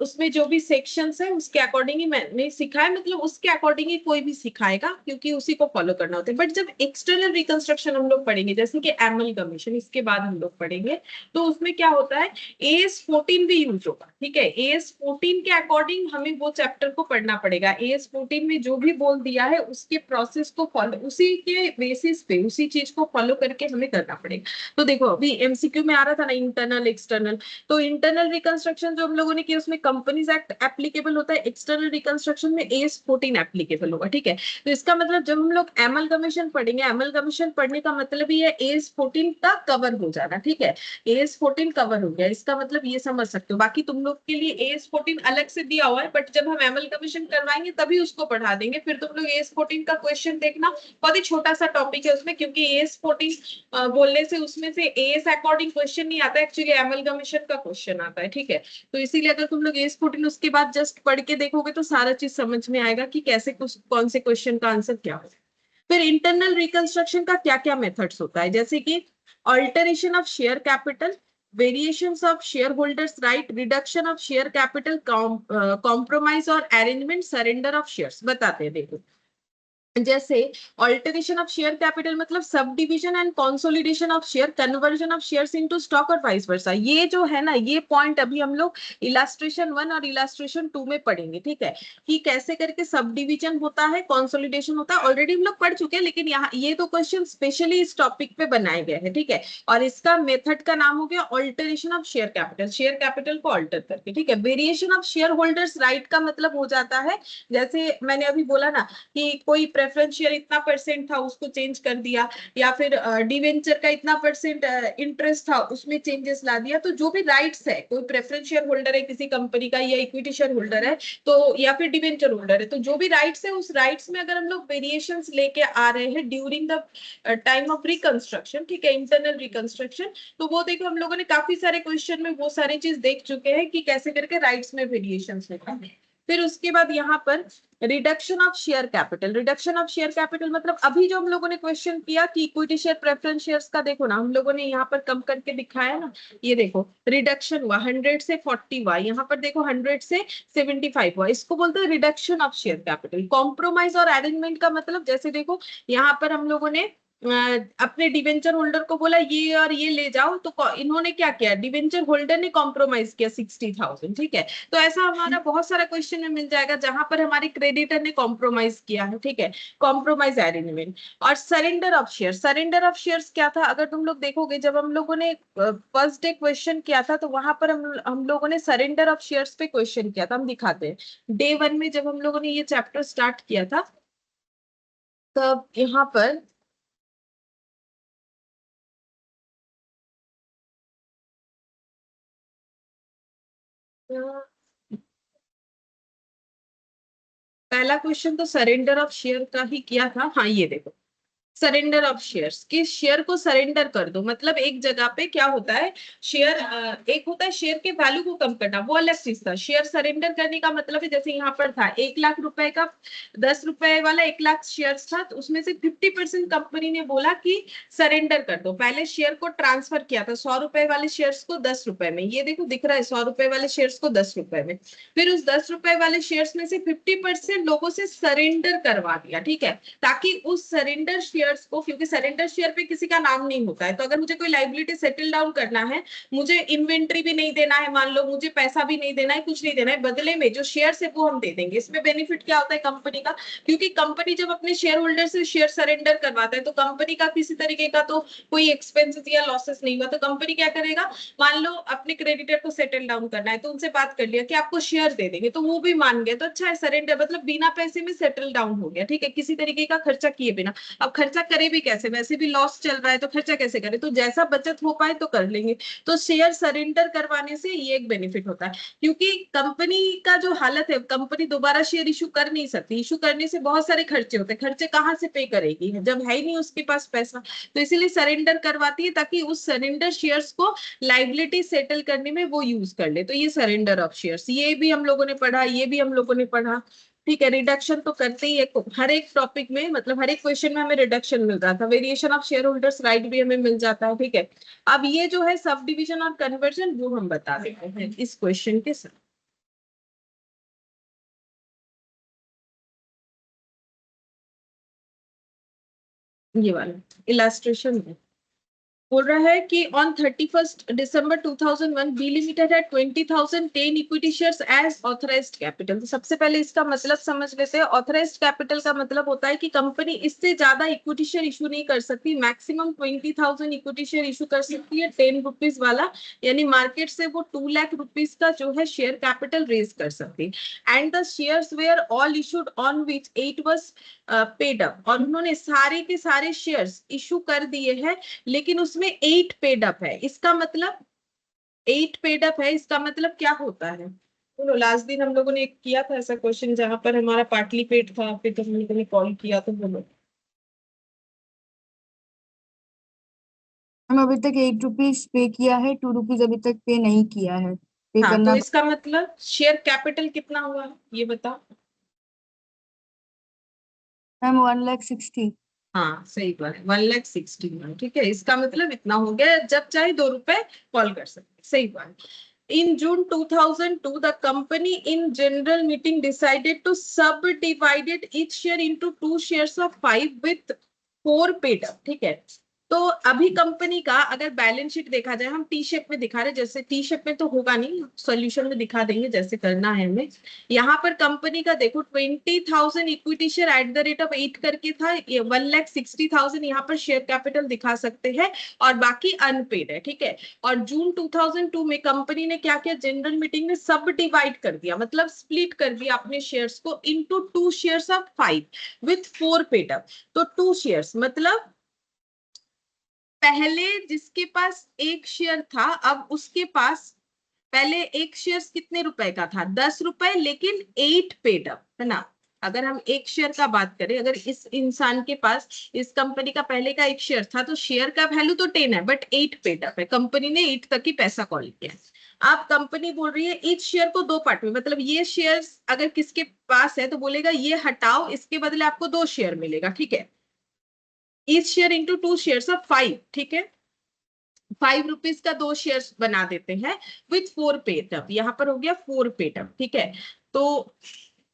उसमें जो भी सेक्शंस है उसके अकॉर्डिंग ही मैंने सिखाया, मतलब उसके अकॉर्डिंग ही कोई भी सिखाएगा क्योंकि उसी को फॉलो करना होता है। बट जब एक्सटर्नल रिकंस्ट्रक्शन हम लोग पढ़ेंगे जैसे कि एमलगमेशन, इसके बाद हम लोग पढ़ेंगे, तो उसमें क्या होता है AS14 भी यूज होगा, ठीक है, AS14 के अकॉर्डिंग हमें वो चैप्टर को पढ़ना पड़ेगा, AS14 में जो भी बोल दिया है उसके प्रोसेस को फॉलो, उसी के बेसिस पे उसी चीज को फॉलो करके हमें करना पड़ेगा। तो देखो अभी MCQ में आ रहा था ना इंटरनल एक्सटर्नल, तो इंटरनल रिकंस्ट्रक्शन जो हम लोगों ने किया उसमें कंपनीज एक्ट एप्लीकेबल होता है, एक्सटर्नल रिकंस्ट्रक्शन में AS14 एप्लीकेबल होगा, ठीक है। तो इसका मतलब जब हम लोग एमलगमेशन पढ़ेंगे, एमलगमेशन पढ़ने का मतलब ये AS14 का कवर हो जाना, ठीक है, AS14 कवर हो गया, इसका मतलब ये समझ सकते हो। बाकी तुम लोग के लिए AS14 अलग से दिया हुआ है, बट जब हम एमलगमेशन करवाएंगे तभी उसको पढ़ा देंगे, फिर तुम लोग AS14 का क्वेश्चन देखना, बहुत ही छोटा सा टॉपिक है उसमें, क्योंकि AS14 बोलने से उसमें से AS अकॉर्डिंग क्वेश्चन नहीं आता, एक्चुअली एमलगमेशन का क्वेश्चन आता है, ठीक है। तो इसीलिए अगर तुम लोग AS14 उसके बाद जस्ट पढ़ के देखोगे तो सारा चीज समझ में आएगा कि कैसे कौन से क्वेश्चन का आंसर क्या होगा। फिर इंटरनल रिकंस्ट्रक्शन का क्या क्या मेथड्स होता है, जैसे कि alteration of share capital, variations of share holders right, reduction of share capital, compromise और अरेंजमेंट, सरेंडर ऑफ शेयर्स। बताते हैं, देखो जैसे अल्टरेशन ऑफ शेयर कैपिटल मतलब sub division and consolidation of share, conversion of shares into stock और vice versa. ये जो है ना, ये पॉइंट अभी हम लोग इलास्ट्रेशन 1 और इलास्ट्रेशन 2 में पढ़ेंगे, ठीक है, कि कैसे करके सब डिविजन होता है, कंसोलिडेशन होता है, ऑलरेडी हम लोग पढ़ चुके हैं, लेकिन यहाँ ये तो क्वेश्चन स्पेशली इस टॉपिक पे बनाए गए हैं, ठीक है। और इसका मेथड का नाम हो गया alteration of share capital, share capital को अल्टर करके, ठीक है। Variation of share holders right का मतलब हो जाता है, जैसे मैंने अभी बोला ना कि कोई प्रेफरेंस शेयर इतना परसेंट था उसको चेंज कर दिया, या फिर डिवेंचर का इतना परसेंट इंटरेस्ट था उसमें चेंजेस ला दिया। तो जो भी राइट्स है, कोई प्रेफरेंस शेयर होल्डर है किसी कंपनी का, या इक्विटी शेयर होल्डर है, तो या फिर डिवेंचर होल्डर है, तो जो भी राइट्स है उस राइट्स में अगर हम लोग वेरिएशंस लेके आ रहे हैं during the time of reconstruction, ठीक है, इंटरनल रिकंस्ट्रक्शन, तो वो देखो हम लोगों ने काफी सारे क्वेश्चन में वो सारी चीज देख चुके हैं कि कैसे करके राइट्स में वेरिएशंस होता है। फिर उसके बाद यहाँ पर reduction of share capital, reduction of share capital मतलब अभी जो हम लोगों ने क्वेश्चन किया कि इक्विटी शेयर प्रेफरेंस शेयर्स का, देखो ना हम लोगों ने यहाँ पर कम करके दिखाया ना, ये देखो रिडक्शन हुआ 100 से 40 हुआ, यहाँ पर देखो 100 से 75 हुआ, इसको बोलते हैं reduction of share capital. Compromise और अरेंजमेंट का मतलब, जैसे देखो यहाँ पर हम लोगों ने अपने डिवेंचर होल्डर को बोला ये और ये ले जाओ, तो इन्होंने क्या किया, डिवेंचर होल्डर ने कॉम्प्रोमाइज किया 60,000, ठीक है। तो ऐसा हमारा बहुत सारा क्वेश्चन में मिल जाएगा जहां पर हमारे क्रेडिटर ने कॉम्प्रोमाइज किया है, ठीक है, कॉम्प्रोमाइज अरेंजमेंट। और surrender of share, surrender of shares क्या था, अगर तुम लोग देखोगे जब हम लोगों ने फर्स्ट डे क्वेश्चन किया था, तो वहां पर हम लोगों ने सरेंडर ऑफ शेयर्स पे क्वेश्चन किया था। हम दिखाते हैं, डे 1 में जब हम लोगों ने ये चैप्टर स्टार्ट किया था, तब यहाँ पर पहला क्वेश्चन तो सरेंडर ऑफ शेयर का ही किया था। हाँ ये देखो, सरेंडर ऑफ शेयर्स, कि शेयर को सरेंडर कर दो, मतलब एक जगह पे क्या होता है, शेयर एक होता है शेयर के वैल्यू को कम करना, वो अलग चीज था। शेयर सरेंडर करने का मतलब है, जैसे यहाँ पर था 1 लाख रुपए का 10 रुपए वाला 1 लाख शेयर्स था, तो उसमें से 50% कंपनी ने बोला कि सरेंडर कर दो। पहले शेयर को ट्रांसफर किया था 100 रुपए वाले शेयर्स को 10 रुपए में, ये देखो दिख रहा है 100 रुपए वाले शेयर्स को 10 रुपए में। फिर उस 10 रुपए वाले शेयर्स में से 50% लोगों से सरेंडर करवा दिया, ठीक है, ताकि उस सरेंडर शेयर्स को, क्योंकि सरेंडर शेयर पे किसी का नाम नहीं होता है, तो अगर मुझे कोई लायबिलिटी सेटल डाउन करना है, मुझे इन्वेंट्री भी नहीं देना है, मान लो मुझे पैसा भी नहीं देना है, कुछ नहीं देना है, बदले में जो शेयर है वो हम दे देंगे। इसमें बेनिफिट क्या होता है कंपनी का, क्योंकि कंपनी जब अपने शेयर होल्डर से शेयर सरेंडर करवाता है, तो कंपनी का किसी तरीके का तो कोई एक्सपेंसेस या लॉसेस नहीं हुआ, तो कंपनी क्या करेगा, मान लो अपने क्रेडिटर को सेटल डाउन करना है, तो उनसे बात कर लिया कि आपको शेयर दे देंगे, तो वो भी मान गए, तो अच्छा है, सरेंडर मतलब बिना पैसे में सेटल डाउन हो गया, ठीक है, किसी तरीके का खर्चा किए बिना। अब खर्चा करे भी कैसे, वैसे भी लॉस चल रहा है, तो खर्चा कैसे करे, तो जैसा बचत हो पाए तो कर लेंगे। तो शेयर सरेंडर करवाने से ये एक बेनिफिट होता है, क्योंकि कंपनी का जो हालत है, कंपनी दोबारा शेयर इशू कर नहीं सकती, इशू करने से बहुत सारे खर्चे होते हैं, खर्चे कहाँ से पे करेगी जब है ही नहीं उसके पास पैसा, तो इसीलिए सरेंडर करवाती है, ताकि उस सरेंडर शेयर्स को लाइबिलिटी सेटल करने में वो यूज कर ले। तो ये सरेंडर ऑफ शेयर्स, ये भी हम लोगों ने पढ़ा, ये भी हम लोगों ने पढ़ा, ठीक है। रिडक्शन तो करते ही है हर एक टॉपिक में, मतलब हर एक क्वेश्चन में हमें रिडक्शन मिल रहा था, variation of share holders right भी हमें मिल जाता है, ठीक है। अब ये जो है सब डिविजन और कन्वर्जन, वो हम बता देते हैं इस क्वेश्चन के साथ। ये वाला इलास्ट्रेशन है, बोल रहा है कि ऑन 31 December 2001 बी लिमिटेड है 20,010 equity shares as authorised capital. तो सबसे पहले इसका मतलब समझ लेते हैं। ऑथराइज्ड कैपिटल का मतलब होता है कि कंपनी इससे ज्यादा इक्विटी शेयर इशू नहीं कर सकती, मैक्सिमम 20,000 इक्विटी शेयर इशू कर सकती है 10 रुपीज वाला, यानी मार्केट से वो 2 लाख रुपीज का जो है शेयर कैपिटल रेज कर सकती है। And the shares where all issued on which 8 was paid up, और उन्होंने सारे के सारे शेयर्स इशू कर दिए हैं, लेकिन उसमें 8 पेड अप है। इसका मतलब 8 पेड अप है, इसका मतलब क्या होता है, बोलो। लास्ट दिन हम लोगों ने एक किया था ऐसा क्वेश्चन जहां पर हमारा पार्टली पेड था, फिर तो हम लोगों ने कॉल किया, तो बोलो। हम अभी तक 8 रुपीज पे किया है, 2 रुपीज अभी तक पे नहीं किया है, पे हाँ, करना। तो इसका मतलब शेयर कैपिटल कितना हुआ ये बताओ। मैम 1,60,000। हाँ सही बात है, 1,60,000। ठीक है, इसका मतलब इतना हो गया, जब चाहे 2 रुपए कॉल कर सकते। सही बात। In June 2002, the company in general meeting decided to subdivided each share into 2 shares of 5 with 4 paid up। ठीक है, तो अभी कंपनी का अगर बैलेंस शीट देखा जाए, हम टी शेप में दिखा रहे, जैसे टी शेप में तो होगा नहीं, सॉल्यूशन में दिखा देंगे जैसे करना है हमें। यहाँ पर कंपनी का देखो 20,000 equity share at the rate of 8 करके था, 1,60,000 यहाँ पर शेयर कैपिटल दिखा सकते हैं, और बाकी अनपेड है। ठीक है, और जून 2002 में कंपनी ने क्या किया, जनरल मीटिंग ने सब डिवाइड कर दिया, मतलब स्प्लिट कर दिया अपने शेयर्स को into 2 shares of 5 with 4 paid up. तो 2 shares मतलब पहले जिसके पास एक शेयर था, अब उसके पास पहले एक शेयर कितने रुपए का था, 10 रुपए, लेकिन 8 पेड अप है ना। अगर हम एक शेयर का बात करें, अगर इस इंसान के पास, इस कंपनी का पहले का एक शेयर था, तो शेयर का वैल्यू तो 10 है, बट 8 पेड अप है, कंपनी ने 8 तक ही पैसा कॉल किया। आप कंपनी बोल रही है इस शेयर को 2 पार्ट में, मतलब ये शेयर अगर किसके पास है तो बोलेगा ये हटाओ, इसके बदले आपको 2 शेयर मिलेगा। ठीक है, इस शेयर इंटू 2 shares ऑफ 5। ठीक है, 5 रुपीज का 2 shares बना देते हैं विथ 4 पेड अप, यहाँ पर हो गया 4 पेड अप। ठीक है, तो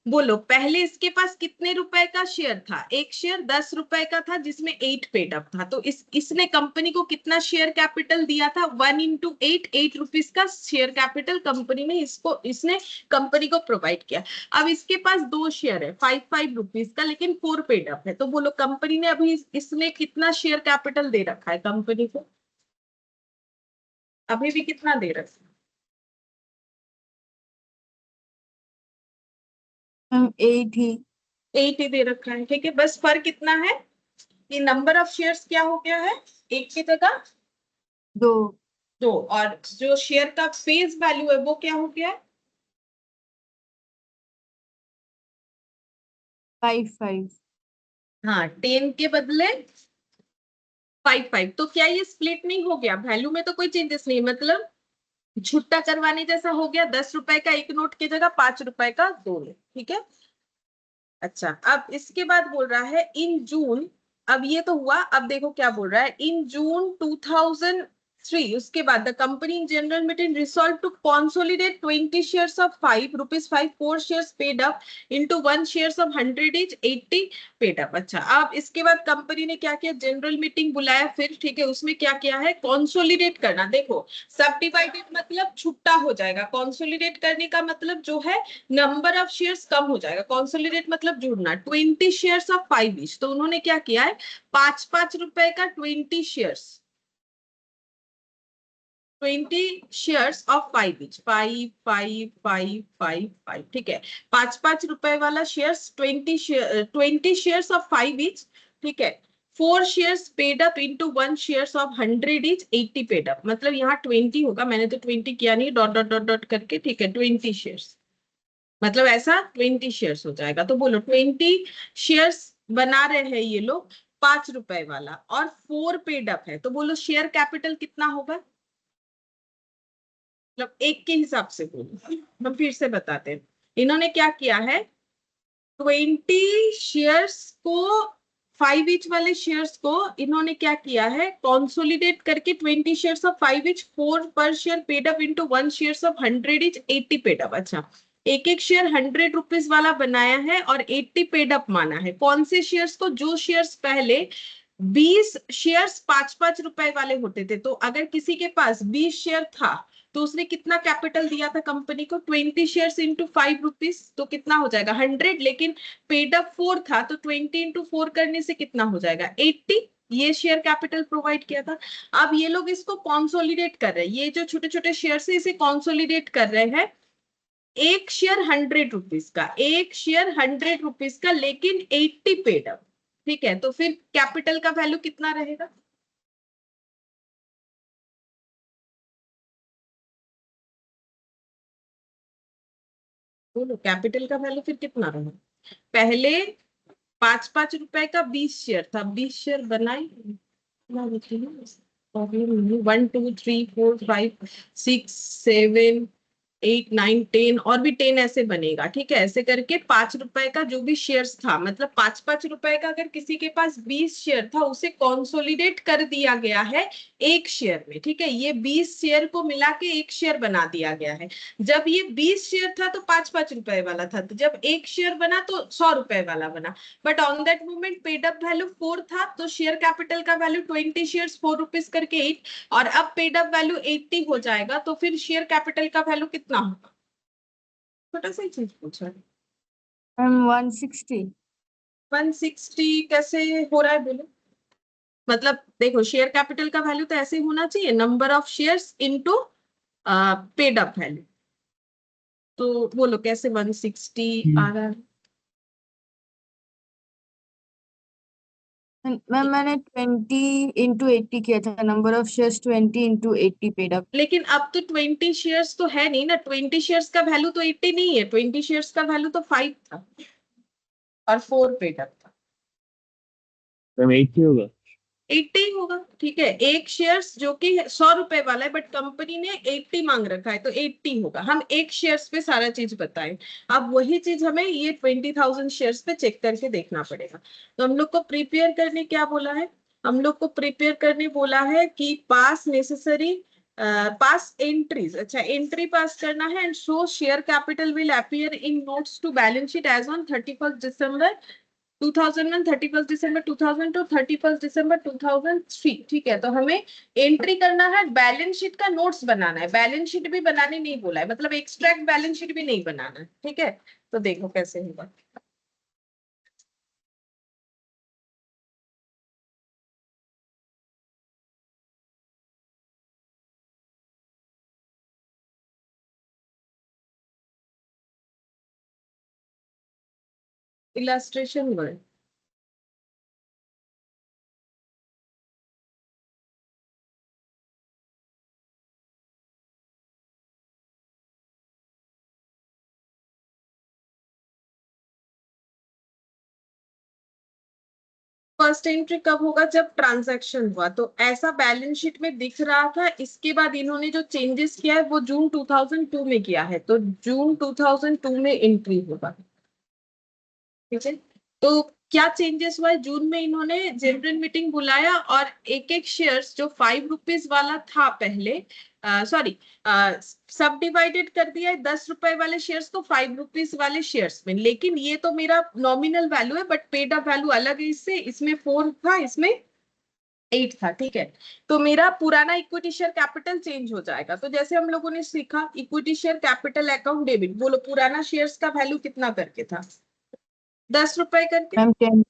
बोलो पहले इसके पास कितने रुपए का शेयर था, एक शेयर 10 रुपए का था जिसमें 8 पेड अप था, तो इसने कंपनी को कितना शेयर कैपिटल दिया था, 1 into 8, 8 रुपीज का शेयर कैपिटल कंपनी ने इसने कंपनी को प्रोवाइड किया। अब इसके पास 2 शेयर है 5 रुपीज का, लेकिन 4 पेड अप है, तो बोलो कंपनी ने अभी इसने कितना शेयर कैपिटल दे रखा है कंपनी को, अभी भी कितना दे रखा है? मैम 8 ही। 8 ही दे रखा है। ठीक है, बस फर्क कितना है कि नंबर ऑफ शेयर्स क्या हो गया है, एक की जगह 2। 2, और जो शेयर का फेस वैल्यू है वो क्या हो गया है, 5 हाँ 10 के बदले 5। तो क्या ये स्प्लिट नहीं हो गया, वैल्यू में तो कोई चेंजेस नहीं, मतलब छुट्टा करवाने जैसा हो गया, 10 रुपए का एक नोट की जगह 5 रुपए का 2 नोट। ठीक है, अच्छा अब इसके बाद बोल रहा है इन जून, अब ये तो हुआ, अब देखो क्या बोल रहा है, इन जून 2003, उसके बाद the company in general meeting resolve to consolidate 20 shares of 5 rupees 5, 4 shares paid up into 1 shares of 100 each, 80 paid up. अच्छा अब इसके बाद कंपनी ने क्या किया, जनरल मीटिंग बुलाया फिर। ठीक है, उसमें क्या किया है, कंसोलिडेट करना। देखो सब डिवाइडेड मतलब छुट्टा हो जाएगा, कंसोलिडेट करने का मतलब जो है नंबर ऑफ शेयर्स कम हो जाएगा, कंसोलिडेट मतलब जुड़ना। 20 shares ऑफ 5 each, तो उन्होंने क्या किया है, 5-5 रुपए का 20 shares ऑफ 5 each, 5 5 5 5 5। ठीक है, 5-5 रुपए वाला शेयर्स 20 shares ऑफ 5 each। ठीक है, 4 shares paid up into 1 shares of 100 each, 80 paid up, मतलब यहाँ 20 होगा, मैंने तो 20 किया नहीं, डॉट डॉट डॉट डॉट करके। ठीक है, 20 shares मतलब ऐसा 20 शेयर्स हो जाएगा। तो बोलो 20 शेयर्स बना रहे हैं ये लोग, 5 रुपए वाला, और 4 पेड अप है, तो बोलो शेयर कैपिटल कितना होगा, मतलब एक के हिसाब से बोलो, हम फिर से बताते हैं। इन्होंने क्या किया है, 20 शेयर्स को, 5 ईच वाले शेयर्स को इन्होंने क्या किया है, कंसोलिडेट करके 20 shares of 5 each, 4 per share paid up into 1 shares of 100 each, 80 paid up. अच्छा एक एक शेयर 100 रुपीज वाला बनाया है और 80 पेड अप माना है। कौन से शेयर्स को, जो शेयर्स पहले 20 शेयर्स 5-5 रुपए वाले होते थे, तो अगर किसी के पास 20 शेयर था तो उसने कितना कैपिटल दिया था कंपनी को, 20 शेयर्स इंटू 5 रुपीज, तो कितना हो जाएगा 100, लेकिन पेड अप 4 था, तो 20 इंटू 4 करने से कितना हो जाएगा 80, ये शेयर कैपिटल प्रोवाइड किया था। अब ये लोग इसको कॉन्सोलिडेट कर रहे हैं, ये जो छोटे छोटे शेयर है इसे कॉन्सोलिडेट कर रहे हैं, एक शेयर 100 रुपीज का, एक शेयर 100 रुपीज का, लेकिन 80 पेड अप। ठीक है, तो फिर कैपिटल का वैल्यू कितना रहेगा, बोलो कैपिटल का वैल्यू फिर कितना रहेगा, पहले 5-5 रुपए का 20 शेयर था, 20 शेयर बनाई, 1 2 3 4 5 6 7 8 9 10 और भी 10 ऐसे बनेगा, ठीक है। ऐसे करके 5 रुपए का जो भी शेयर्स था, मतलब 5 रुपए का अगर किसी के पास 20 शेयर था, उसे कंसोलिडेट कर दिया गया है एक शेयर में, ठीक है। ये 20 शेयर को मिला के एक शेयर बना दिया गया है। जब ये 20 शेयर था तो 5 रुपए वाला था, तो जब एक शेयर बना तो 100 रुपए वाला बना। But on that moment paid up value 4 था, तो शेयर कैपिटल का वैल्यू 20 शेयर्स 4 रुपीज करके 8, और अब पेड अप वैल्यू 80 हो जाएगा, तो फिर शेयर कैपिटल का वैल्यू कितना होगा? छोटा सा ही चीज पूछा है। मैम 160। 160 कैसे हो रहा है बोलो? मतलब देखो, शेयर कैपिटल का वैल्यू तो ऐसे ही होना चाहिए, number of shares into paid up value. तो बोलो कैसे 160 आ रहा है? मैम मैंने 20 × 80 किया था, number of shares 20 × 80 paid up. लेकिन अब तो 20 शेयर्स तो है नहीं ना, 20 शेयर्स का वैल्यू तो 80 नहीं है, 20 शेयर्स का वैल्यू तो 5 था और 4 पेड अप था। मैम 80 होगा। 80 होगा, ठीक है। एक शेयर्स जो कि 100 रुपए वाला है, बट कंपनी ने 80 मांग रखा है, तो 80 होगा। हम एक शेयर्स पे सारा चीज बताएं। अब वही चीज हमें ये 20,000 शेयर्स पे चेक करके देखना पड़ेगा। तो हम लोग को प्रिपेयर करने क्या बोला है? हम लोग को प्रिपेयर करने बोला है कि पास नेसेसरी पास एंट्रीज, अच्छा एंट्री पास करना है, and show share capital will appear in notes to balance sheet as on 31 December 2001, 31 December 2002, 31 December 2003, ठीक है। तो हमें एंट्री करना है, बैलेंस शीट का नोट्स बनाना है, बैलेंस शीट भी बनाने नहीं बोला है, मतलब एक्सट्रैक्ट बैलेंस शीट भी नहीं बनाना है, ठीक है। तो देखो कैसे होगा। इलास्ट्रेशन वर्ड, फर्स्ट एंट्री कब होगा? जब ट्रांजैक्शन हुआ, तो ऐसा बैलेंस शीट में दिख रहा था। इसके बाद इन्होंने जो चेंजेस किया है वो जून 2002 में किया है, तो जून 2002 में एंट्री होगा, ठीक है। तो क्या चेंजेस हुआ है? जून में इन्होंने जनरल मीटिंग बुलाया और एक एक शेयर्स जो 5 रुपीज वाला था पहले, सॉरी, सब डिवाइडेड कर दिया है 10 रुपए वाले शेयर्स को 5 रुपीज वाले शेयर्स में। लेकिन ये तो मेरा नॉमिनल वैल्यू है, बट पेड अप वैल्यू अलग है इससे, इसमें 4 था, इसमें 8 था, ठीक है। तो मेरा पुराना इक्विटी शेयर कैपिटल चेंज हो जाएगा। तो जैसे हम लोगों ने सीखा, equity share capital account debit, बोलो पुराना शेयर्स का वैल्यू कितना करके था? 10 रुपए करके। मैम 10।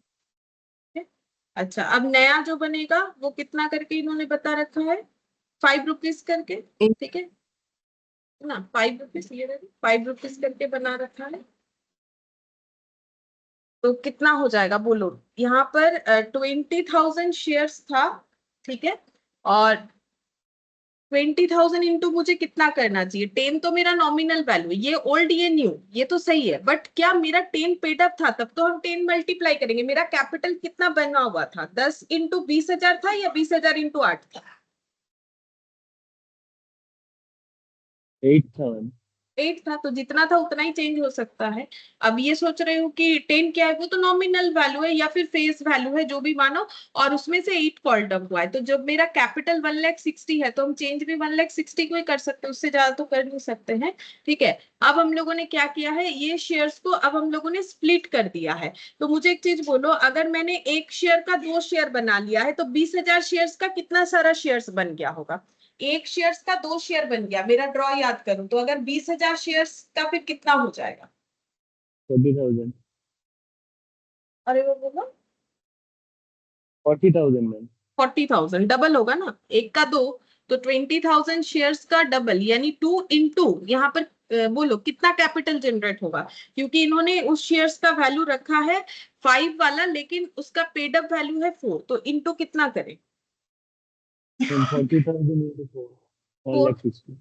अच्छा, अब नया जो बनेगा वो कितना करके इन्होंने बता रखा है? 5 रुपीज करके, ठीक है ना। 5 रुपीज, ये 5 रुपीज करके बना रखा है। तो कितना हो जाएगा बोलो? यहाँ पर 20,000 शेयर्स था, ठीक है। और 20,000 इंटू मुझे कितना करना चाहिए? 10 तो मेरा नॉमिनल वैल्यू, ये ओल्ड ये न्यू, ये तो सही है। बट क्या मेरा 10 पेड अप था? तब तो हम 10 मल्टीप्लाई करेंगे। मेरा कैपिटल कितना बना हुआ था? 10 इंटू 20,000 था या 20,000 इंटू 8 था? 8 था मैम। 8 था, तो जितना था उतना ही चेंज हो सकता है। अब ये सोच रहे हो कि 10 क्या है? वो तो नॉमिनल वैल्यू है या फिर फेस वैल्यू है, जो भी मानो, और उसमें से 8 कॉल्ड अप हुआ है। तो जब मेरा कैपिटल 1,60,000 है, तो हम चेंज भी 1,60,000 को ही कर सकते हैं, उससे ज्यादा तो कर नहीं सकते हैं, ठीक है। अब हम लोगों ने क्या किया है, ये शेयर्स को अब हम लोगों ने स्प्लिट कर दिया है। तो मुझे एक चीज बोलो, अगर मैंने एक शेयर का 2 शेयर बना लिया है, तो 20,000 शेयर्स का कितना सारा शेयर्स बन गया होगा? एक शेयर्स का 2 शेयर बन गया, मेरा ड्रॉ याद करूं तो अगर 20,000 शेयर्स का फिर कितना हो जाएगा? 40,000। अरे वो बोलो 40,000 मैम। 40,000 डबल होगा ना, एक का 2, तो 20,000 शेयर्स का डबल, यानी 2 इंटू यहाँ पर बोलो कितना कैपिटल जनरेट होगा? क्योंकि इन्होंने उस शेयर्स का वैल्यू रखा है 5 वाला, लेकिन उसका पेड अप वैल्यू है 4, तो इंटू कितना करें? 40,000 into 4, 4, 1,60,000।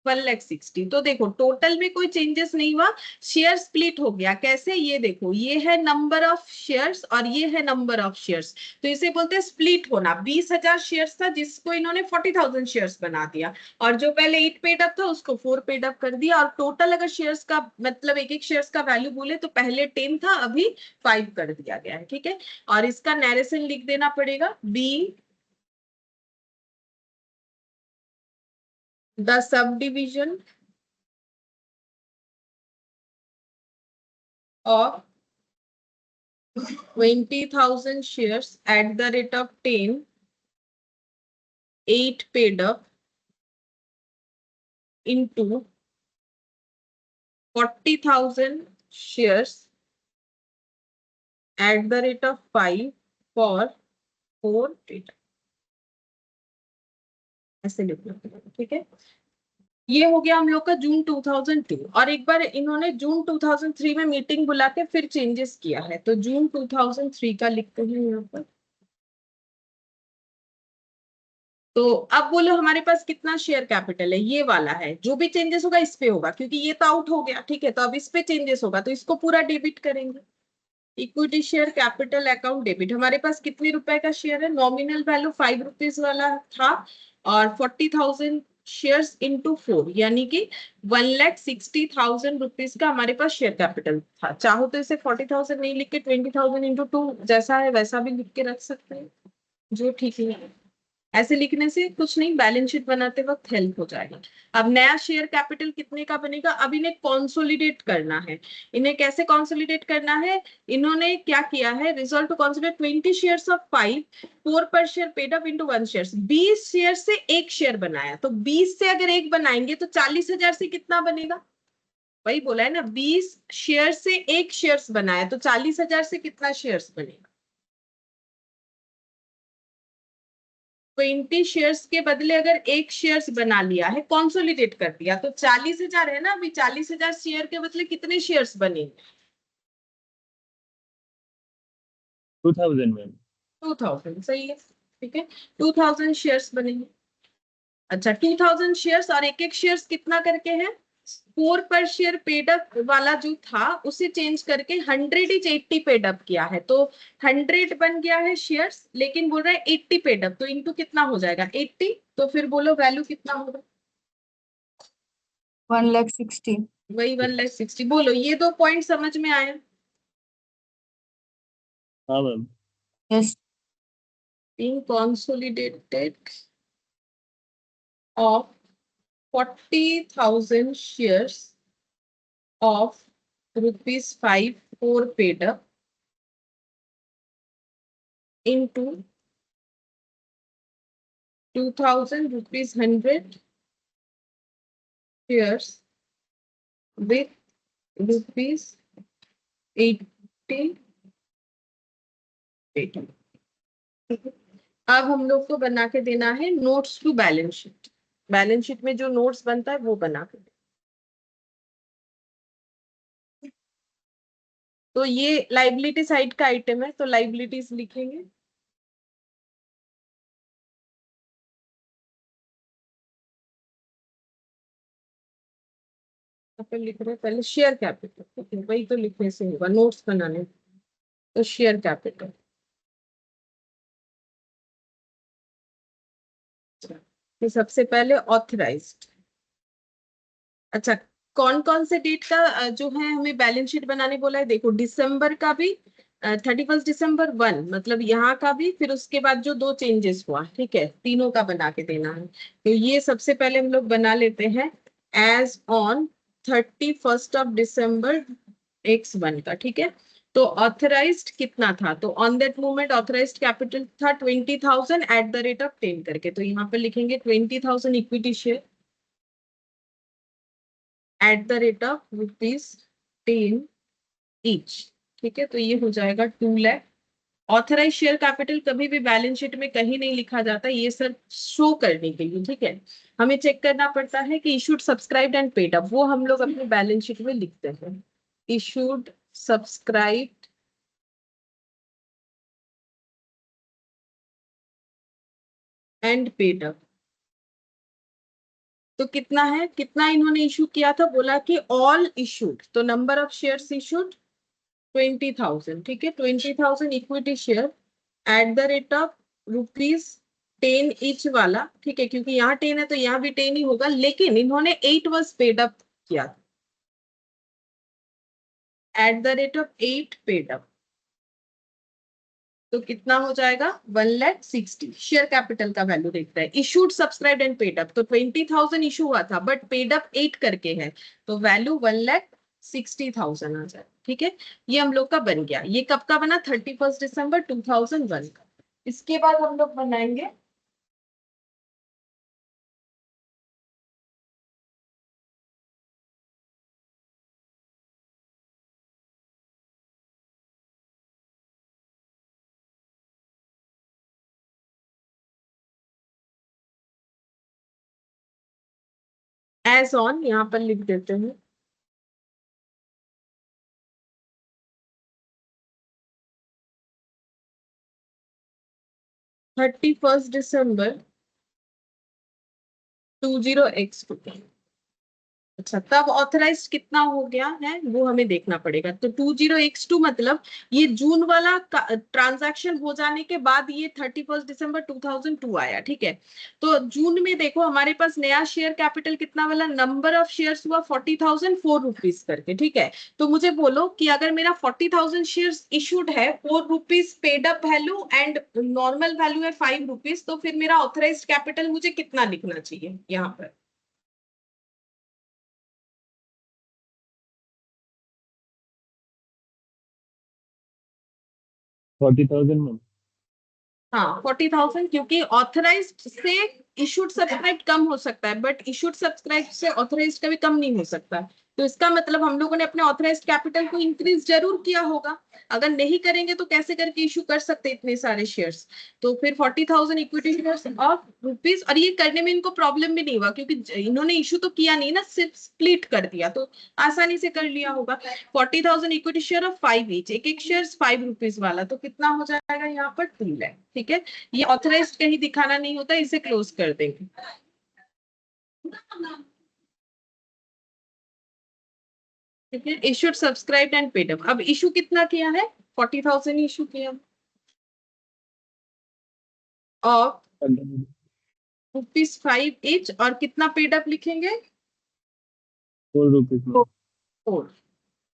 1,60,000। तो देखो टोटल में कोई चेंजेस नहीं हुआ, शेयर स्प्लिट हो गया। कैसे, ये देखो, ये है नंबर ऑफ शेयर्स और ये है नंबर ऑफ शेयर्स, तो इसे बोलते हैं स्प्लिट होना। 20,000 शेयर्स था जिसको इन्होंने 40,000 शेयर्स बना दिया, और जो पहले 8 पेड अप था उसको 4 पेड अप कर दिया। और टोटल अगर शेयर्स का मतलब एक एक शेयर्स का वैल्यू बोले तो पहले 10 था, अभी 5 कर दिया गया है। ठीक है, और इसका नरेशन लिख देना पड़ेगा, B the subdivision of 20,000 shares at the rate of 10, 8 paid up into 40,000 shares at the rate of 5 for 4 paid up। ऐसे लिख लो, ठीक है। ये हो गया हम लोग का जून 2002। और एक बार इन्होंने जून 2003 में मीटिंग बुला के फिर चेंजेस किया है, तो जून 2003 का लिखते हैं यहाँ पर। तो अब बोलो हमारे पास कितना शेयर कैपिटल है, ये वाला है। जो भी चेंजेस होगा इस पे होगा, क्योंकि ये तो आउट हो गया। ठीक है, तो अब इस पे चेंजेस होगा तो इसको पूरा डेबिट करेंगे। Equity share capital account debit. हमारे पास कितने रुपए का शेयर है, नॉमिनल वैल्यू 5 रुपीज वाला था, और 40,000 शेयर्स इंटू 4, यानी कि 1,60,000 रुपीज का हमारे पास शेयर कैपिटल था। चाहो तो इसे 40,000 नहीं लिख के 20,000 इंटू 2 जैसा है वैसा भी लिख के रख सकते हैं, जो ठीक है। ऐसे लिखने से कुछ नहीं, बैलेंस शीट बनाते वक्त हेल्प हो जाएगा। अब नया शेयर कैपिटल कितने का बनेगा, अब इन्हें कंसोलिडेट करना है। इन्हें कैसे कंसोलिडेट करना है, इन्होंने क्या किया है, resolve to consolidate 20 shares of 5, 4 per share paid up into 1 share. 20 share से एक शेयर बनाया, तो 20 से अगर एक बनाएंगे तो 40,000 से कितना बनेगा, वही बोला है ना, 20 शेयर से एक शेयर्स बनाया तो 40,000 से कितना शेयर्स बनेगा। 20 शेयर्स के बदले अगर एक शेयर्स बना लिया है, कंसोलिडेट कर दिया, तो 40,000 है ना। अभी 40,000 शेयर के बदले कितने शेयर्स बनेंगे, 2000 मैम। 2,000, सही है। ठीक है, 2,000 शेयर्स बनेंगे। अच्छा, 2,000 शेयर्स और एक एक शेयर्स कितना करके है, 4 पर शेयर पेड अप वाला जो था उसे चेंज करके 100 इच 80 पेड अप किया है, तो 100 बन गया है शेयर्स, लेकिन बोल रहा है 80 पेड अप, तो इनटू कितना हो जाएगा 80, तो फिर बोलो वैल्यू कितना होगा, 1,60,000। वही 1,60,000। बोलो ये दो पॉइंट समझ में आया। हाँ ma'am. Yes. being consolidated of 40,000 shares of rupees 5 4 paid up into 2,000 rupees 100 shares with rupees 80 paid up। अब हम लोग को बना के देना है notes to balance sheet. Balance sheet में जो नोट्स बनता है वो बना के। तो ये लाइबिलिटी साइड का आइटम है, तो लाइबिलिटीज लिखेंगे। लिख रहे हैं पहले शेयर कैपिटल, वही तो लिखने से होगा नोट्स बनाने। तो शेयर कैपिटल, तो सबसे पहले ऑथराइज्ड। अच्छा, कौन कौन से डेट का जो है हमें बैलेंस शीट बनाने बोला है, देखो दिसंबर का भी, 31 दिसंबर 1, मतलब यहाँ का भी, फिर उसके बाद जो दो चेंजेस हुआ, ठीक है, तीनों का बना के देना है। तो ये सबसे पहले हम लोग बना लेते हैं as on 31 of December X1 का, ठीक है। तो ऑथराइज्ड कितना था, तो on that moment authorised capital था 20,000 एट द रेट ऑफ 10 करके, तो यहाँ पे लिखेंगे 20,000 equity share at the rate of ₹10 each. ठीक है, तो ये हो जाएगा 2 लाख। ऑथराइज शेयर कैपिटल कभी भी बैलेंस शीट में कहीं नहीं लिखा जाता, ये सब शो करने के लिए, ठीक है। हमें चेक करना पड़ता है कि issued, subscribed and paid up, वो हम लोग अपने बैलेंस शीट में लिखते हैं, issued, subscribed and paid up. तो कितना है, कितना इन्होंने इशू किया था, बोला कि ऑल इशूड, तो नंबर ऑफ शेयर्स इशूड 20,000, ठीक है, 20,000 equity share at the rate of ₹10 each वाला, ठीक है, क्योंकि यहाँ 10 है तो यहाँ भी 10 ही होगा, लेकिन इन्होंने 8 was पेड अप किया at the rate of 8 paid up, तो कितना हो जाएगा 1,60,000। शेयर कैपिटल का वैल्यू देखता है, issued subscribe and paid up, तो 20,000 इशू हुआ था बट पेड अप 8 करके है, तो वैल्यू 1,60,000 आ जाए, ठीक है। ये हम लोग का बन गया, ये कब का बना, 31 दिसंबर 2001 का। इसके बाद हम लोग बनाएंगे एज ऑन, यहाँ पर लिख देते हैं, December 31, 20x2। अच्छा, तब ऑथराइज्ड कितना हो गया है वो हमें देखना पड़ेगा, तो 20x2 मतलब ये जून वाला ट्रांजैक्शन हो जाने के बाद ये 31 दिसंबर 2002 आया, ठीक है। तो जून में देखो हमारे पास नया शेयर कैपिटल कितना वाला, नंबर ऑफ शेयर्स हुआ 40,000 ₹4 करके, ठीक है। तो मुझे बोलो कि अगर मेरा 40,000 शेयर्स इशूड है, ₹4 paid up value and normal value है ₹5, तो फिर मेरा ऑथराइज्ड कैपिटल मुझे कितना लिखना चाहिए यहाँ पर, 40,000 मैम। हाँ 40,000, क्योंकि ऑथराइज्ड से इशूड सब्सक्राइब कम हो सकता है बट इशूड सब्सक्राइब से ऑथराइज्ड कभी कम नहीं हो सकता, तो इसका मतलब हम लोगों ने अपने ऑथराइज्ड कैपिटल को इंक्रीज जरूर किया होगा, अगर नहीं करेंगे तो कैसे करके इशू कर सकते इतने सारे शेयर्स। तो फिर 40,000 इक्विटी शेयर्स ऑफ ₹, और ये करने में इनको प्रॉब्लम भी नहीं हुआ क्योंकि इन्होंने इशू तो किया नहीं ना, सिर्फ स्प्लिट कर दिया, तो आसानी से कर लिया होगा। 40,000 इक्विटी शेयर ऑफ 5 ईच, एक एक शेयर ₹5 वाला, तो कितना हो जाएगा यहाँ पर 2 लाख, ठीक है। ये ऑथराइज्ड कहीं दिखाना नहीं होता, इसे क्लोज कर देंगे। ठीक है, issued subscribe and paid up, अब इशू कितना किया है, 40,000 इशू किया ऑफ ₹5 ईच, और कितना पेड अप लिखेंगे, ₹4 मैम।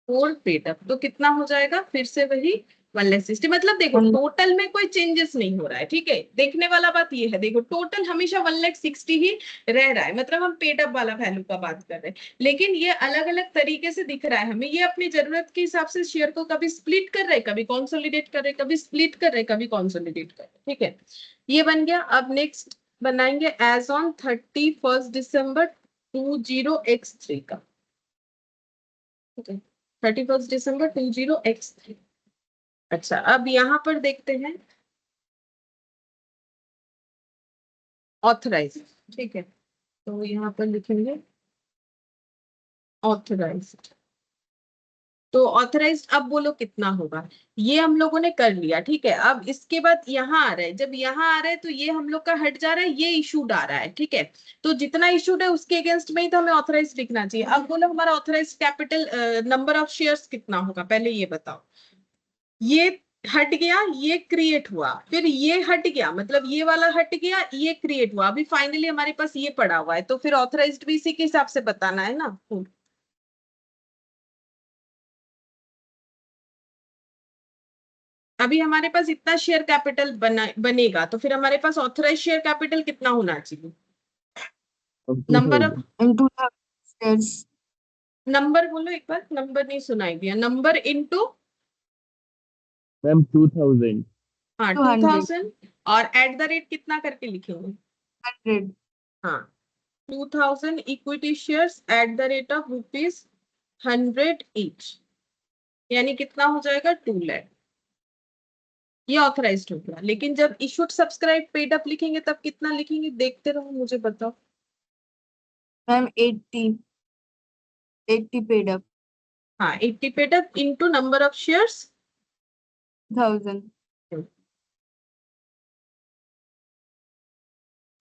4 पेड अप, तो कितना हो जाएगा, फिर से वही 1,60,000, मतलब देखो टोटल में कोई चेंजेस नहीं हो रहा है, ठीक है। देखने वाला बात ये है, देखो टोटल हमेशा 1,60,000 ही रह रहा है, मतलब हम पेड अप वाला वैल्यू का बात कर रहे हैं, लेकिन ये अलग अलग तरीके से दिख रहा है हमें, ये अपनी जरूरत के हिसाब से शेयर को कभी स्प्लिट कर रहे, कभी कंसोलिडेट कर रहे, कभी स्प्लिट कर रहे, कभी कंसोलिडेट कर रहे, ठीक है। ये बन गया। अब नेक्स्ट बनाएंगे एज ऑन 31 दिसंबर 20x3 का, ठीक है, 31 दिसंबर 20x3। अच्छा, अब यहाँ पर देखते हैं ऑथराइज, ठीक है, तो यहाँ पर लिखेंगे ऑथराइज्ड, तो ऑथराइज्ड अब बोलो कितना होगा, ये हम लोगों ने कर लिया, ठीक है। अब इसके बाद यहाँ आ रहा है, जब यहाँ आ रहा है तो ये हम लोग का हट जा रहा है, ये इशूड आ रहा है, ठीक है। तो जितना इशूड है उसके अगेंस्ट में ही तो हमें ऑथराइज्ड लिखना चाहिए। अब बोलो हमारा authorised capital number of shares कितना होगा, पहले ये बताओ। ये हट गया, ये क्रिएट हुआ, फिर ये हट गया, मतलब ये वाला हट गया, ये क्रिएट हुआ, अभी फाइनली हमारे पास ये पड़ा हुआ है, तो फिर ऑथराइज्ड भी इसी के हिसाब से बताना है ना। अभी हमारे पास इतना शेयर कैपिटल बनेगा, तो फिर हमारे पास ऑथराइज शेयर कैपिटल कितना होना चाहिए, number of, into the shares number बोलो एक बार, नंबर नहीं सुनाई दिया, नंबर इनटू, मैम 2,000। हाँ 200 2000, और एट द रेट कितना करके लिखेंगे, 100 हाँ 2000 equity shares at the rate of ₹100 each, यानी कितना हो जाएगा 2 लाख, ये ऑथराइज्ड हो गया। लेकिन जब इशूड सब्सक्राइब पेड अप लिखेंगे तब कितना लिखेंगे, देखते रहो, मुझे बताओ। मैम 80 paid up हाँ 80 paid up into number of shares 1000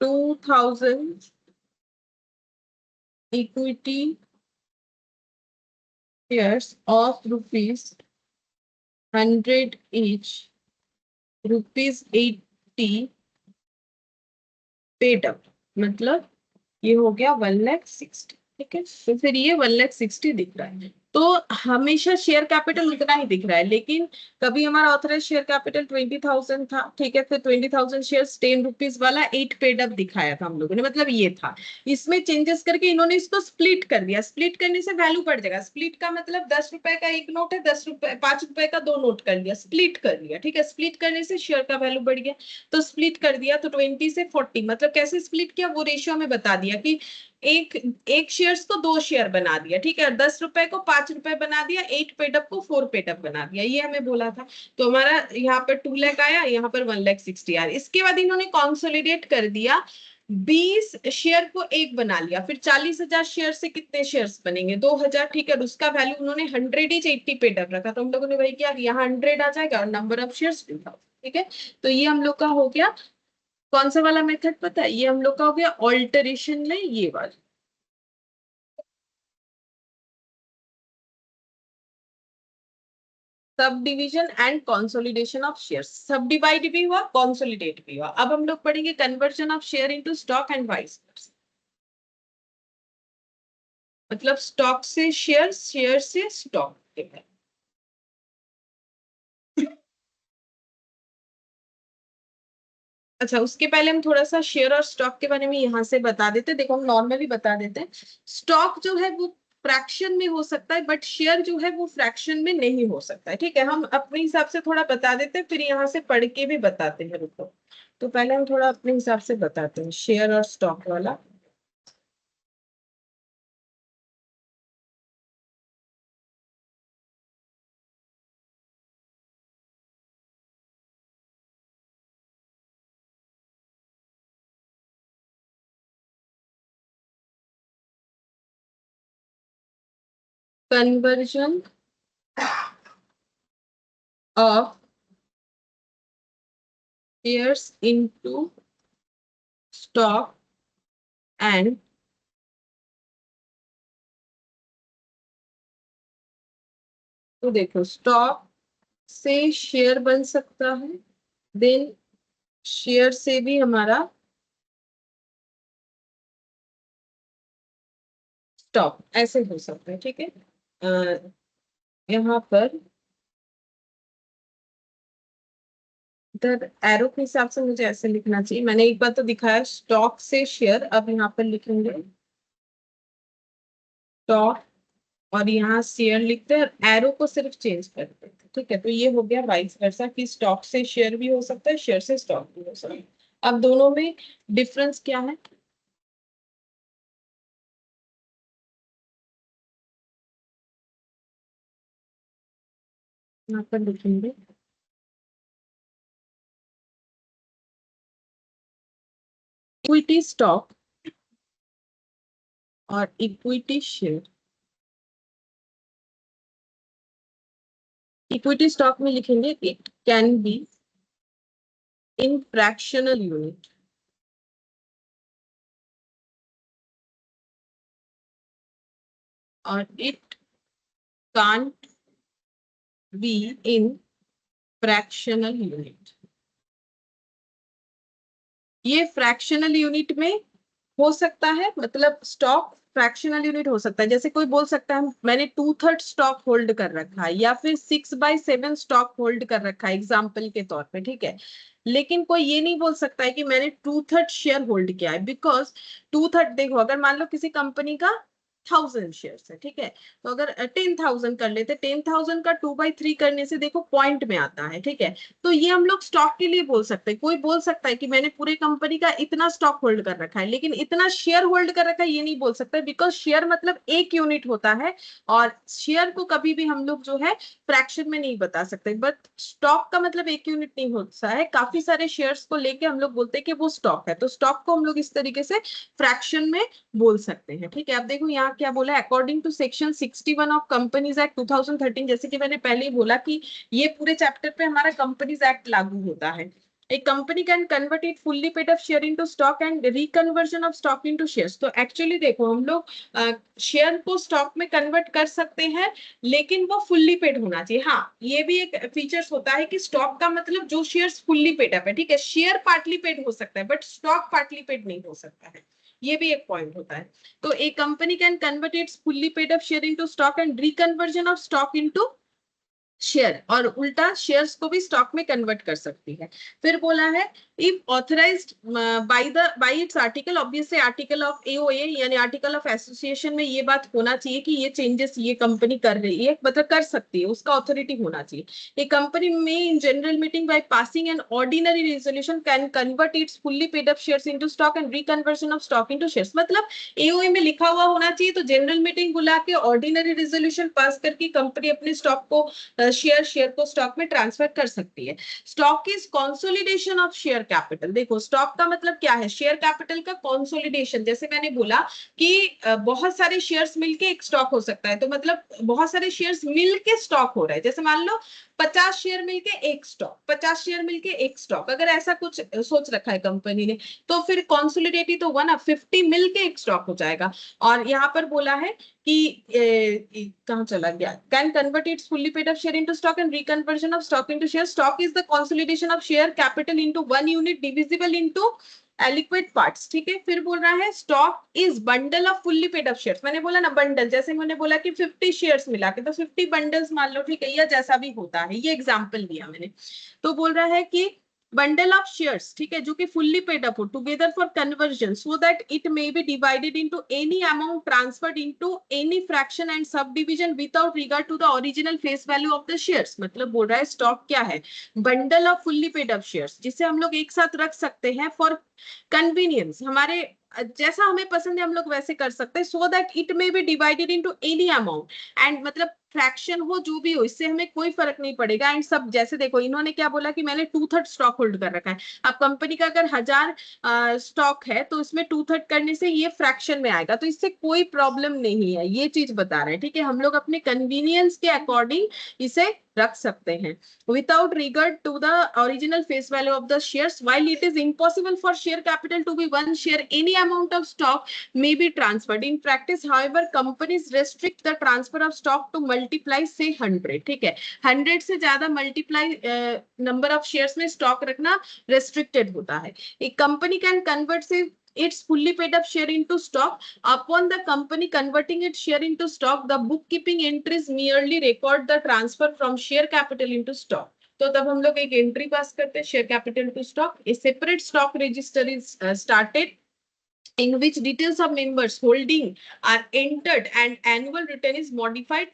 2000 equity shares of ₹100 each, ₹80 paid up, मतलब ये हो गया 1,60,000। ठीक है, तो फिर ये 1,60,000 दिख रहा है। तो हमेशा शेयर कैपिटल उतना ही दिख रहा है, लेकिन कभी हमारा ऑथराइज शेयर कैपिटल 20,000 था, ठीक है, फिर 20,000 शेयर ₹10 वाला 8 पेड अप दिखाया था हम लोगों ने, मतलब ये था। इसमें चेंजेस करके इन्होंने इसको स्प्लिट कर दिया। स्प्लिट करने से वैल्यू बढ़ जाएगा। स्प्लिट का मतलब ₹10 का एक नोट है, ₹5 का 2 नोट कर दिया, स्प्लिट कर दिया। ठीक है, स्प्लिट करने से शेयर का वैल्यू बढ़ गया, तो स्प्लिट कर दिया। तो 20 से 40, मतलब कैसे स्प्लिट किया वो रेशियो में बता दिया कि एक शेयर्स को 2 शेयर बना दिया। ठीक है, ₹10 को ₹5 बना दिया, 8 पेडअप को 4 पेडअप बना दिया, ये हमें बोला था। तो हमारा यहाँ पर 2 लाख आया, यहाँ पर 1,60,000 आया। इसके बाद इन्होंने कंसोलिडेट कर दिया, 20 शेयर को एक बना लिया, फिर 40,000 शेयर से कितने शेयर्स बनेंगे? 2,000। ठीक है, उसका वैल्यू उन्होंने 100 each 80 पेडअप रखा, तो हम लोगों ने वही किया, यहाँ 100 आ जाएगा और नंबर ऑफ शेयर्स 2000। ठीक है, तो ये हम लोग का हो गया कौन सा वाला मेथड पता है? ये हम लोग का हो गया ऑल्टरेशन में ये वाला। Sub division and consolidation of shares. सब डिवाइड भी हुआ, कंसोलिडेट भी हुआ। अब हम लोग पढ़ेंगे conversion of share into stock and vice versa. मतलब स्टॉक से शेयर, शेयर से स्टॉक। अच्छा, उसके पहले हम थोड़ा सा शेयर और स्टॉक के बारे में यहाँ से बता देते। देखो, हम नॉर्मली बता देते हैं। स्टॉक जो है वो फ्रैक्शन में हो सकता है, बट शेयर जो है वो फ्रैक्शन में नहीं हो सकता है। ठीक है, हम अपने हिसाब से थोड़ा बता देते हैं, फिर यहाँ से पढ़ के भी बताते हैं। रुको, तो पहले हम थोड़ा अपने हिसाब से बताते हैं शेयर और स्टॉक वाला। Conversion of shares into stock and तो देखो, स्टॉक से शेयर बन सकता है, देन शेयर से भी हमारा स्टॉक ऐसे हो सकता है। ठीक है, यहाँ पर इधर एरो के हिसाब से मुझे ऐसे लिखना चाहिए। मैंने एक बार तो दिखाया स्टॉक से शेयर, अब यहाँ पर लिखेंगे स्टॉक और यहाँ शेयर लिखते हैं, एरो को सिर्फ चेंज कर देते हैं। ठीक है, तो ये हो गया वाइस वर्सा कि स्टॉक से शेयर भी हो सकता है, शेयर से स्टॉक भी हो सकता है। अब दोनों में डिफरेंस क्या है? यहाँ पर लिखेंगे इक्विटी स्टॉक और इक्विटी शेयर। इक्विटी स्टॉक में लिखेंगे it can be in fractional unit और it can't be in fractional unit. ये फ्रैक्शनल यूनिट में हो सकता है, मतलब स्टॉक फ्रैक्शनल यूनिट हो सकता है। जैसे कोई बोल सकता है मैंने 2/3 स्टॉक होल्ड कर रखा है, या फिर 6/7 स्टॉक होल्ड कर रखा है, एग्जाम्पल के तौर पे। ठीक है, लेकिन कोई ये नहीं बोल सकता है कि मैंने 2/3 शेयर होल्ड किया है, बिकॉज 2/3, देखो, अगर मान लो किसी कंपनी का 1000 शेयर्स है, ठीक है, तो अगर 10,000 कर लेते, 10,000 का 2/3 करने से देखो पॉइंट में आता है। ठीक है, तो ये हम लोग स्टॉक के लिए बोल सकते हैं। कोई बोल सकता है कि मैंने पूरे कंपनी का इतना स्टॉक होल्ड कर रखा है, लेकिन इतना शेयर होल्ड कर रखा है ये नहीं बोल सकता, बिकॉज शेयर मतलब एक यूनिट होता है, और शेयर को कभी भी हम लोग जो है फ्रैक्शन में नहीं बता सकते। बट स्टॉक का मतलब एक यूनिट नहीं होता है, काफी सारे शेयर्स को लेके हम लोग बोलते हैं कि वो स्टॉक है, तो स्टॉक को हम लोग इस तरीके से फ्रैक्शन में बोल सकते हैं। ठीक है, अब देखो यहाँ क्या बोला, according to section 61 of companies act 2013, जैसे कि मैंने पहले ही बोला कि ये पूरे चैप्टर पे हमारा कंपनीज एक्ट लागू होता है। A company can convert it fully paid up share into stock and reconversion of stock into shares. तो एक्चुअली देखो हम लोग शेयर को स्टॉक में कन्वर्ट कर सकते हैं, लेकिन वो फुल्ली पेड होना चाहिए। हाँ, ये भी एक फीचर्स होता है कि स्टॉक का मतलब जो शेयर्स फुल्ली पेड अप है, ठीक है, शेयर पार्टली पेड हो सकता है बट स्टॉक पार्टली पेड नहीं हो सकता है, ये भी एक पॉइंट होता है। तो a company can convert its fully paid up share into stock and reconversion of stock into share, और उल्टा शेयर्स को भी स्टॉक में कन्वर्ट कर सकती है। फिर बोला है if authorised bye it's article, obviously article of AOA यानी आर्टिकल ऑफ एसोसिएशन में ये बात होना चाहिए कि ये चेंजेस ये कंपनी कर रही है, मतलब कर सकती है, उसका ऑथोरिटी होना चाहिए। ए कंपनी में in general meeting by passing an ordinary resolution can convert its fully paid up shares into stock and reconversion of stock into shares, मतलब एओए में लिखा हुआ होना चाहिए, तो जनरल मीटिंग बुला के ऑर्डिनरी रेजोल्यूशन पास करके कंपनी अपने स्टॉक को शेयर को स्टॉक में ट्रांसफर कर सकती है। Stock is consolidation of share capital. देखो स्टॉक का मतलब क्या है, शेयर कैपिटल का कंसोलिडेशन। जैसे मैंने बोला कि बहुत सारे शेयर्स मिलके एक स्टॉक हो सकता है, तो मतलब बहुत सारे शेयर्स मिलके स्टॉक हो रहा है। जैसे मान लो 50 शेयर मिलके एक स्टॉक, 50 शेयर मिलके एक स्टॉक, अगर ऐसा कुछ सोच रखा है कंपनी ने, तो फिर कंसोलिडेटेड तो 150 मिलके एक स्टॉक हो जाएगा। और यहाँ पर बोला है कि कहाँ चला गया, can convert its fully paid up share into stock and reconversion of stock into share. Stock is the consolidation of share capital into one unit divisible into aliquot parts, ठीक है। फिर बोल रहा है stock is bundle of fully paid up shares. मैंने बोला ना bundle, जैसे मैंने बोला कि 50 शेयर्स मिला के, तो 50 बंडल्स मान लो, ठीक है, या जैसा भी होता है, ये एग्जांपल दिया मैंने। तो बोल रहा है कि बंडल ऑफ शेयर्स, ठीक है, जो कि फुल्ली पेड अप हो together for conversion so that it may be divided into any amount transferred into any fraction and subdivision without regard to the original face value of the shares. मतलब बोल रहा है stock क्या है, bundle of fully paid up shares, जिसे हम लोग एक साथ रख सकते हैं फॉर कन्वीनियंस, हमारे जैसा हमें पसंद है हम लोग वैसे कर सकते हैं, सो that it may be divided into any amount and, मतलब फ्रैक्शन हो जो भी हो, इससे हमें कोई फर्क नहीं पड़ेगा। एंड सब, जैसे देखो इन्होंने क्या बोला कि मैंने 2/3 स्टॉक होल्ड कर रखा है। अब कंपनी का अगर 1000 स्टॉक है तो इसमें 2/3 करने से ये फ्रैक्शन में आएगा, तो इससे कोई प्रॉब्लम नहीं है, ये चीज बता रहे हैं, ठीक है। हम लोग अपने कन्वीनियंस के अकॉर्डिंग इसे रख सकते हैं without regard to the original face value of the shares. While it is impossible for share capital to be one share, any amount of stock may be transferred. In practice, however, companies restrict the transfer of stock to multiply say 100, ठीक है, 100 से ज्यादा multiply number of shares में stock रखना restricted होता है। एक company can convert say its fully paid up share into stock. Upon the company converting its share into stock, the bookkeeping entries merely record the transfer from share capital into stock. तो तब हम लोग एक entry pass करते हैं, share capital to stock. A separate stock register is started in which details of members holding are entered and annual return is modified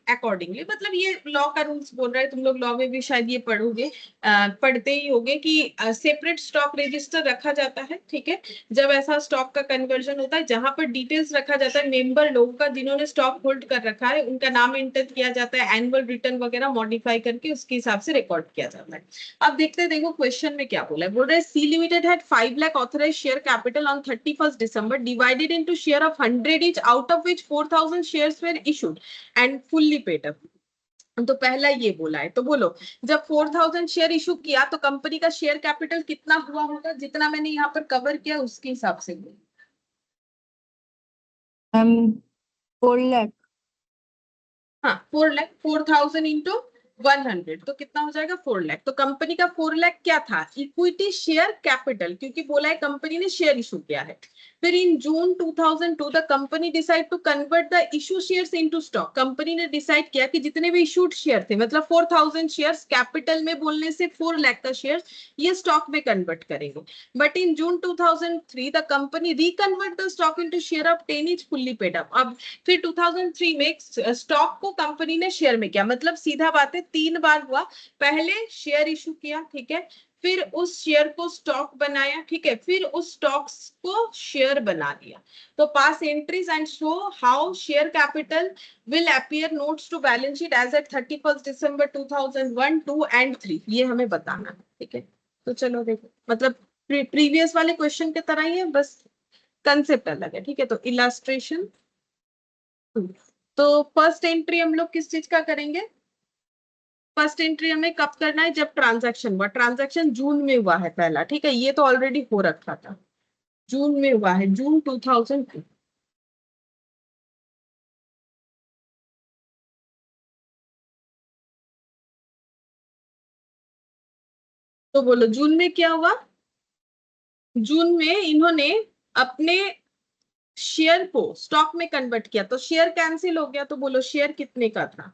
accordingly। मतलब ये law का रूल्स बोल रहा है, तुम लोग लॉ में भी शायद ये पढ़ोगे, पढ़ते ही होगे कि सेपरेट स्टॉक रजिस्टर रखा जाता है, ठीक है, जब ऐसा स्टॉक का कन्वर्जन होता है जहां पर डिटेल्स रखा जाता है मेंबर लोगों का जिन्होंने स्टॉक होल्ड कर रखा है, उनका नाम एंटर किया जाता है, एनुअल रिटर्न वगैरह मॉडिफाई करके उसके हिसाब से रिकॉर्ड किया जाता है। अब देखते हैं, देखो क्वेश्चन में क्या बोला है। बोल रहा है C limited had 5 lakh authorised share capital on 31st December divided into share of 100 each, out of which 4000 shares were issued and fully paid up। तो पहला ये बोला है, तो बोलो जब 4000 शेयर इशू किया तो कंपनी का शेयर कैपिटल कितना हुआ होगा, जितना मैंने यहाँ पर कवर किया उसके हिसाब से। 4 लाख। हाँ 4 लाख, 4000 इंटू 100 तो कितना हो जाएगा 4 लाख। तो कंपनी का 4 लाख क्या था, इक्विटी शेयर कैपिटल, क्योंकि बोला है कंपनी ने शेयर इशू किया है। फिर in June 2002 the company decide to convert the issue shares into stock. Company ने डिसाइड किया कि जितने भी इशूड शेयर थे, मतलब 4000 शेयर्स, कैपिटल में बोलने से 4 लाख का शेयर, ये स्टॉक में कन्वर्ट करेंगे। But in June 2003 the company reconvert the stock into share of 10 each fully paid up. अब फिर 2003 में स्टॉक को कंपनी ने शेयर में किया, मतलब सीधा बात है 3 बार हुआ। पहले शेयर इशू किया, ठीक है, फिर उस शेयर को स्टॉक बनाया, ठीक है, फिर उस स्टॉक को शेयर बना दिया। तो pass entries and show how share capital will appear notes to balance sheet as at 31st December 2001, 2 and 3, ये हमें बताना है, ठीक है। तो चलो देखो, मतलब प्रीवियस वाले क्वेश्चन की तरह ही है, बस कंसेप्ट अलग है, ठीक है। तो इलास्ट्रेशन, तो फर्स्ट एंट्री हम लोग किस चीज का करेंगे, फर्स्ट एंट्री हमें कब करना है, जब ट्रांजैक्शन हुआ, ट्रांजैक्शन जून में हुआ है पहला, ठीक है, ये तो ऑलरेडी हो रखा था, जून में हुआ है, जून 2002। तो बोलो जून में क्या हुआ, जून में इन्होंने अपने शेयर को स्टॉक में कन्वर्ट किया, तो शेयर कैंसिल हो गया, तो बोलो शेयर कितने का था,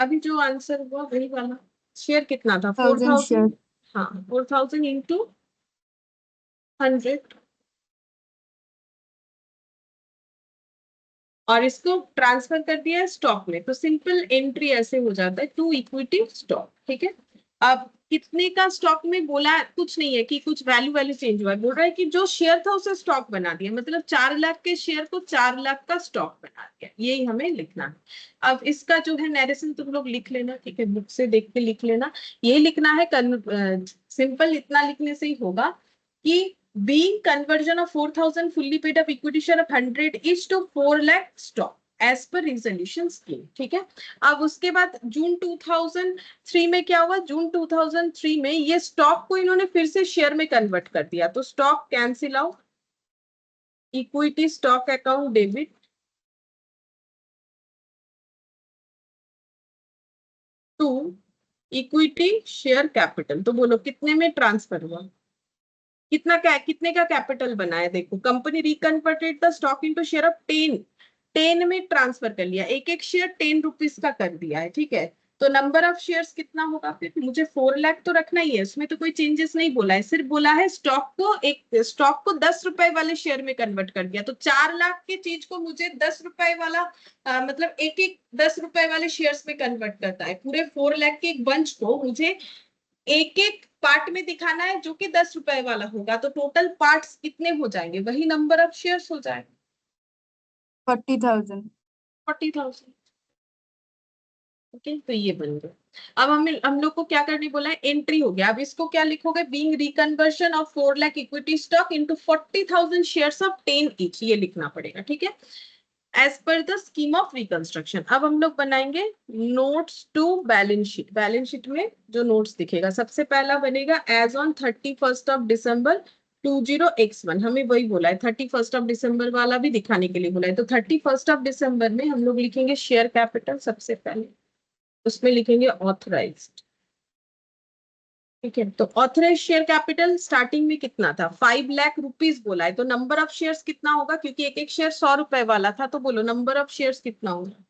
अभी जो आंसर हुआ वही वाला, शेयर कितना था, 1000 शेयर। 4000, हाँ 4000 इंटू 100, और इसको ट्रांसफर कर दिया है स्टॉक में, तो सिंपल एंट्री ऐसे हो जाता है, टू इक्विटी स्टॉक, ठीक है। अब कितने का स्टॉक में बोला कुछ नहीं है कि कुछ वैल्यू वैल्यू चेंज हुआ है, बोल रहा है कि जो शेयर था उसे स्टॉक बना दिया, मतलब 4 लाख के शेयर को 4 लाख का स्टॉक बना दिया, यही हमें लिखना है। अब इसका जो है नरेशन तुम लोग लिख लेना, ठीक है, बुक से देख के लिख लेना, ये लिखना है, सिंपल इतना लिखने से ही होगा कि being conversion of 4000 fully paid up equity share of 100 each to 4 lakh stock as per resolution scheme, ठीक है। अब उसके बाद जून 2003 में क्या हुआ, जून 2003 में ये स्टॉक को इन्होंने फिर से शेयर में कन्वर्ट कर दिया, तो stock cancel out, equity stock account debit, to equity share capital, तो बोलो कितने में ट्रांसफर हुआ, कितने का कैपिटल बना है, देखो company reconverted the stock into share of 10 में ट्रांसफर कर लिया, एक एक शेयर 10 रुपीज का कर दिया है, ठीक है। तो नंबर ऑफ शेयर्स कितना होगा, फिर मुझे 4 लाख तो रखना ही है, उसमें तो कोई चेंजेस नहीं बोला है, सिर्फ बोला है स्टॉक को 10 रुपए वाले शेयर में कन्वर्ट कर दिया, तो 4 लाख की चीज को मुझे 10 रुपए वाला मतलब एक एक 10 रुपए वाले शेयर्स में कन्वर्ट करता है, पूरे 4 लाख के एक बंच को मुझे एक एक पार्ट में दिखाना है जो कि 10 रुपए वाला होगा, तो टोटल पार्ट्स कितने हो जाएंगे, वही नंबर ऑफ शेयर्स हो जाएगा, 40,000। 40,000, ओके, तो ये बन गया। अब हम लोग को क्या करने बोला है, एंट्री हो गया, अब इसको क्या लिखोगे, being reconversion of 4 lakh equity stock into 40,000 shares of 10 each, ये लिखना पड़ेगा, ठीक है, as per the scheme of reconstruction. अब हम लोग बनाएंगे notes to balance sheet, balance sheet में जो नोट्स दिखेगा, सबसे पहला बनेगा as on 31 of December 20x1, हमें वही बोला है, 31 ऑफ डिसंबर वाला भी दिखाने के लिए बोला है, तो 31 ऑफ डिसंबर में हम लोग लिखेंगे शेयर कैपिटल, सबसे पहले उसमें लिखेंगे ऑथराइज्ड, ठीक है, तो ऑथराइज शेयर कैपिटल स्टार्टिंग में कितना था, 5 लाख रुपीज बोला है, तो नंबर ऑफ शेयर्स कितना होगा, क्योंकि एक एक शेयर 100 रुपए वाला था, तो बोलो नंबर ऑफ शेयर्स कितना होगा,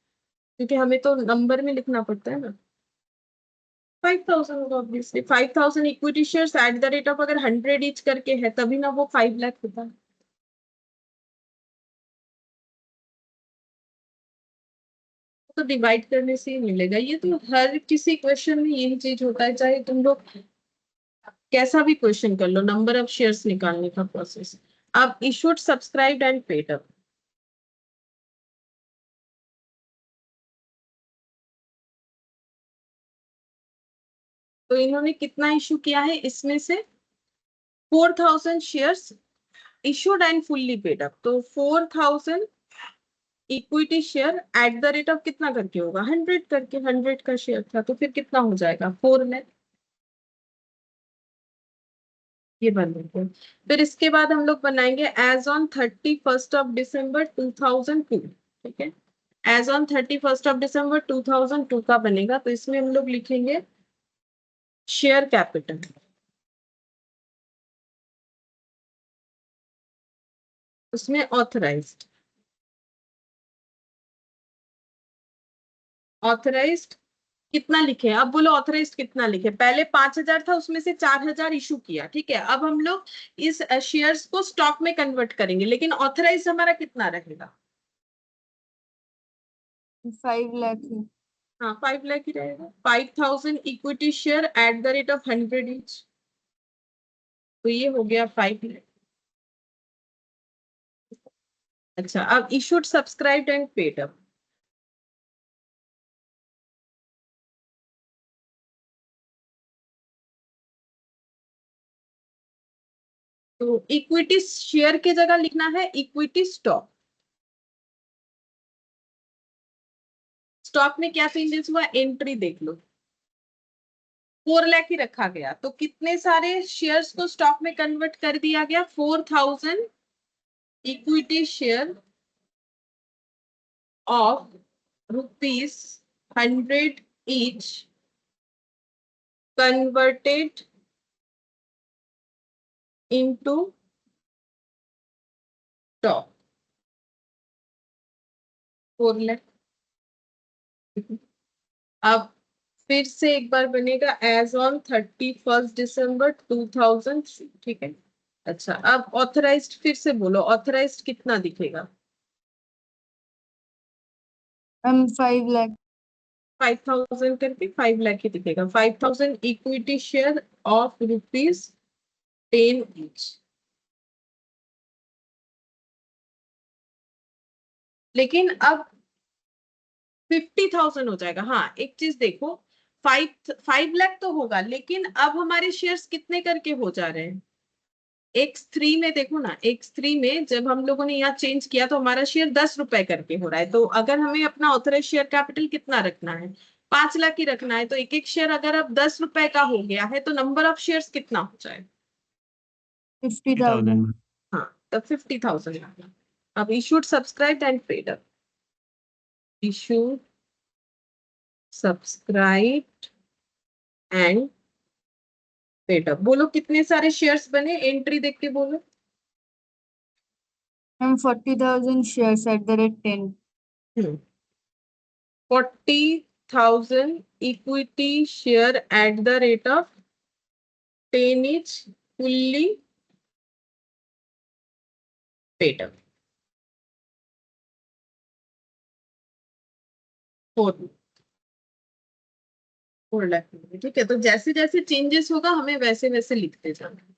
क्योंकि हमें तो नंबर में लिखना पड़ता है ना, 5000 होगा obviously, 5000 equity shares at the rate of, अगर 100 ईच करके है तभी ना वो 5 लाख होता है, तो डिवाइड करने से ही मिलेगा, ये तो हर किसी क्वेश्चन में यही चीज होता है, चाहे तुम लोग कैसा भी क्वेश्चन कर लो, नंबर ऑफ शेयर्स निकालने का प्रोसेस। अब issued subscribed and paid up, तो इन्होंने कितना इशू किया है, इसमें से 4000 shares issued and fully paid up, तो 4000 equity share at the rate of कितना करके होगा, 100 करके, 100 का शेयर था, तो फिर कितना हो जाएगा, 4 लाख, ये बन गया। फिर इसके बाद हम लोग बनाएंगे एज ऑन 31 ऑफ डिसंबर 2002, ठीक है, एज ऑन 31 ऑफ डिसंबर 2002 का बनेगा, तो इसमें हम लोग लिखेंगे शेयर कैपिटल, उसमें ऑथराइज्ड, ऑथराइज्ड कितना लिखे, अब बोलो ऑथराइज्ड कितना लिखे, पहले 5000 था, उसमें से 4000 इशू किया, ठीक है, अब हम लोग इस शेयर्स को स्टॉक में कन्वर्ट करेंगे, लेकिन ऑथराइज हमारा कितना रहेगा, 5 लाख ही। हाँ 5 लाख ही रहेगा, 5000 equity share at the rate of 100 each, तो ये हो गया 5 लाख। अच्छा, अब issued subscribed and paid up, तो इक्विटी शेयर की जगह लिखना है इक्विटी स्टॉक, स्टॉक में क्या चेंजेस हुआ, एंट्री देख लो, 4 लाख ही रखा गया, तो कितने सारे शेयर्स को स्टॉक में कन्वर्ट कर दिया गया, 4000 equity share of ₹100 each converted into stock, 4 lakh. अब फिर से एक बार बनेगा एज ऑन 31 दिसंबर 2003, ठीक है। अच्छा, अब ऑथराइज्ड फिर से बोलो, ऑथराइज्ड कितना दिखेगा, मैम 5 लाख। 5000 करके 5 लाख ही दिखेगा, 5000 इक्विटी शेयर ऑफ ₹10 each। लेकिन अब 50,000 हो जाएगा। हाँ, एक चीज देखो, 5 लाख तो होगा, लेकिन अब हमारे शेयर्स कितने करके हो जा रहे हैं, X3 में देखो ना, X3 में जब हम लोगों ने यहाँ चेंज किया तो हमारा शेयर 10 रुपए करके हो रहा है। तो अगर हमें अपना ऑथराइज शेयर कैपिटल कितना रखना है, 5 लाख ही रखना है, तो एक एक शेयर अगर अब 10 रुपए का हो गया है तो नंबर ऑफ शेयर्स कितना हो जाए, 50,000। हाँ, तब 50,000। अब issued, subscribe and paid up, issued, subscribe and paid up. बोलो कितने सारे शेयर्स बने, एंट्री देख के बोलो। Ma'am 40,000 shares at the rate 10. 40,000 equity share at the rate of 10 each, fully paid up। 4 lakh, ठीक है। तो जैसे जैसे चेंजेस होगा हमें वैसे वैसे लिखते जाना,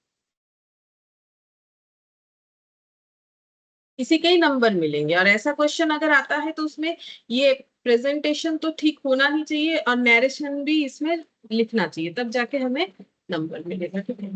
इसी के ही नंबर मिलेंगे। और ऐसा क्वेश्चन अगर आता है तो उसमें ये प्रेजेंटेशन तो ठीक होना ही चाहिए और नरेशन भी इसमें लिखना चाहिए, तब जाके हमें नंबर मिलेगा, ठीक है।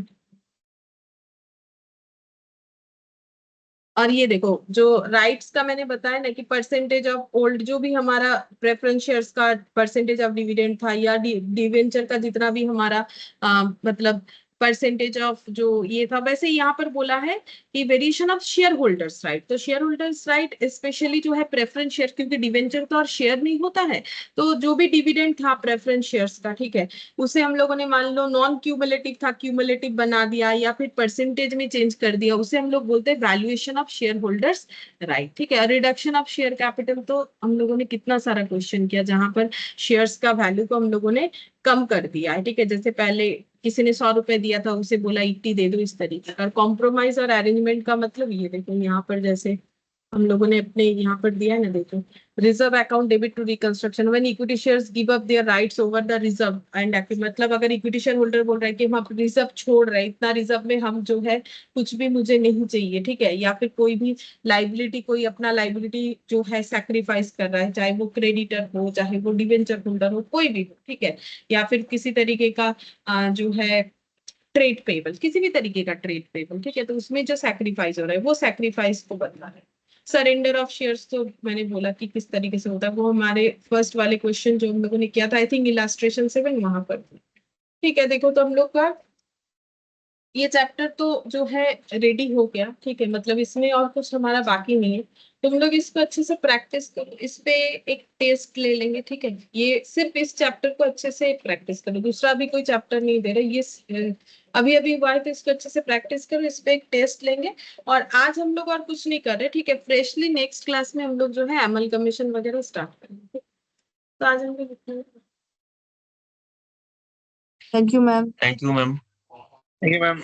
और ये देखो, जो राइट्स का मैंने बताया ना कि परसेंटेज ऑफ ओल्ड, जो भी हमारा प्रेफरेंस शेयर्स का परसेंटेज ऑफ डिविडेंड था, या डिवेंचर का जितना भी हमारा मतलब परसेंटेज ऑफ जो ये था, वैसे यहाँ पर बोला है कि variation of share holders right. तो शेयर होल्डर्स राइट स्पेशली जो है प्रेफरेंस शेयर, क्योंकि डिवेंचर तो और शेयर नहीं होता है, तो जो भी डिविडेंड था प्रेफरेंस शेयर्स का, ठीक है, उसे हम लोगों ने मान लो नॉन क्यूमुलेटिव था, क्यूमुलेटिव बना दिया, या फिर परसेंटेज में चेंज कर दिया, उसे हम लोग बोलते हैं valuation of share holders right, ठीक है। रिडक्शन ऑफ शेयर कैपिटल, तो हम लोगों ने कितना सारा क्वेश्चन किया जहां पर शेयर्स का वैल्यू को हम लोगों ने कम कर दिया है, ठीक है। जैसे पहले किसी ने 100 रुपए दिया था, उसे बोला 80 दे दो, इस तरीके का। कॉम्प्रोमाइज और अरेंजमेंट का मतलब ये देखो, यहाँ पर जैसे हम लोगों ने अपने यहाँ पर दिया है ना, देखो, reserve account debit to reconstruction when equity shares give up their rights over the reserve and active. मतलब अगर इक्विटी शेयर होल्डर बोल रहा है कि हम रिजर्व छोड़ रहे हैं, इतना रिजर्व में हम जो है कुछ भी मुझे नहीं चाहिए, ठीक है, या फिर कोई भी लाइबिलिटी, कोई अपना लाइबिलिटी जो है सैक्रिफाइस कर रहा है, चाहे वो क्रेडिटर हो, चाहे वो डिवेंचर होल्डर हो, कोई भी हो, ठीक है, या फिर किसी तरीके का जो है ट्रेड पेबल, किसी भी तरीके का ट्रेड पेबल, ठीक है, तो उसमें जो सैक्रिफाइस हो रहा है वो सैक्रिफाइस को बदला है। सरेंडर ऑफ शेयर्स तो मैंने बोला कि किस तरीके से होता है, वो हमारे फर्स्ट वाले क्वेश्चन जो हम लोगों ने किया था, आई थिंक इलास्ट्रेशन 7 वहां पर, ठीक है। देखो, तो हम लोग का ये चैप्टर तो जो है रेडी हो गया, ठीक है, मतलब इसमें और कुछ हमारा बाकी नहीं है। तुम लोग इसको अच्छे से प्रैक्टिस करो, इस पे एक टेस्ट ले लेंगे, ठीक है। ये सिर्फ इस चैप्टर को अच्छे से प्रैक्टिस करो, दूसरा भी कोई चैप्टर नहीं दे रहे, ये अभी अभी हुआ है, तो इसको अच्छे से प्रैक्टिस करो, इस पे एक टेस्ट लेंगे। और आज हम लोग और कुछ नहीं कर रहे, ठीक है, फ्रेशली नेक्स्ट क्लास में हम लोग जो है एमएल कमीशन वगैरह स्टार्ट करेंगे। तो आज हम लोग इतना। Thank you, ma'am. Thank you, ma'am. Thank you, ma'am.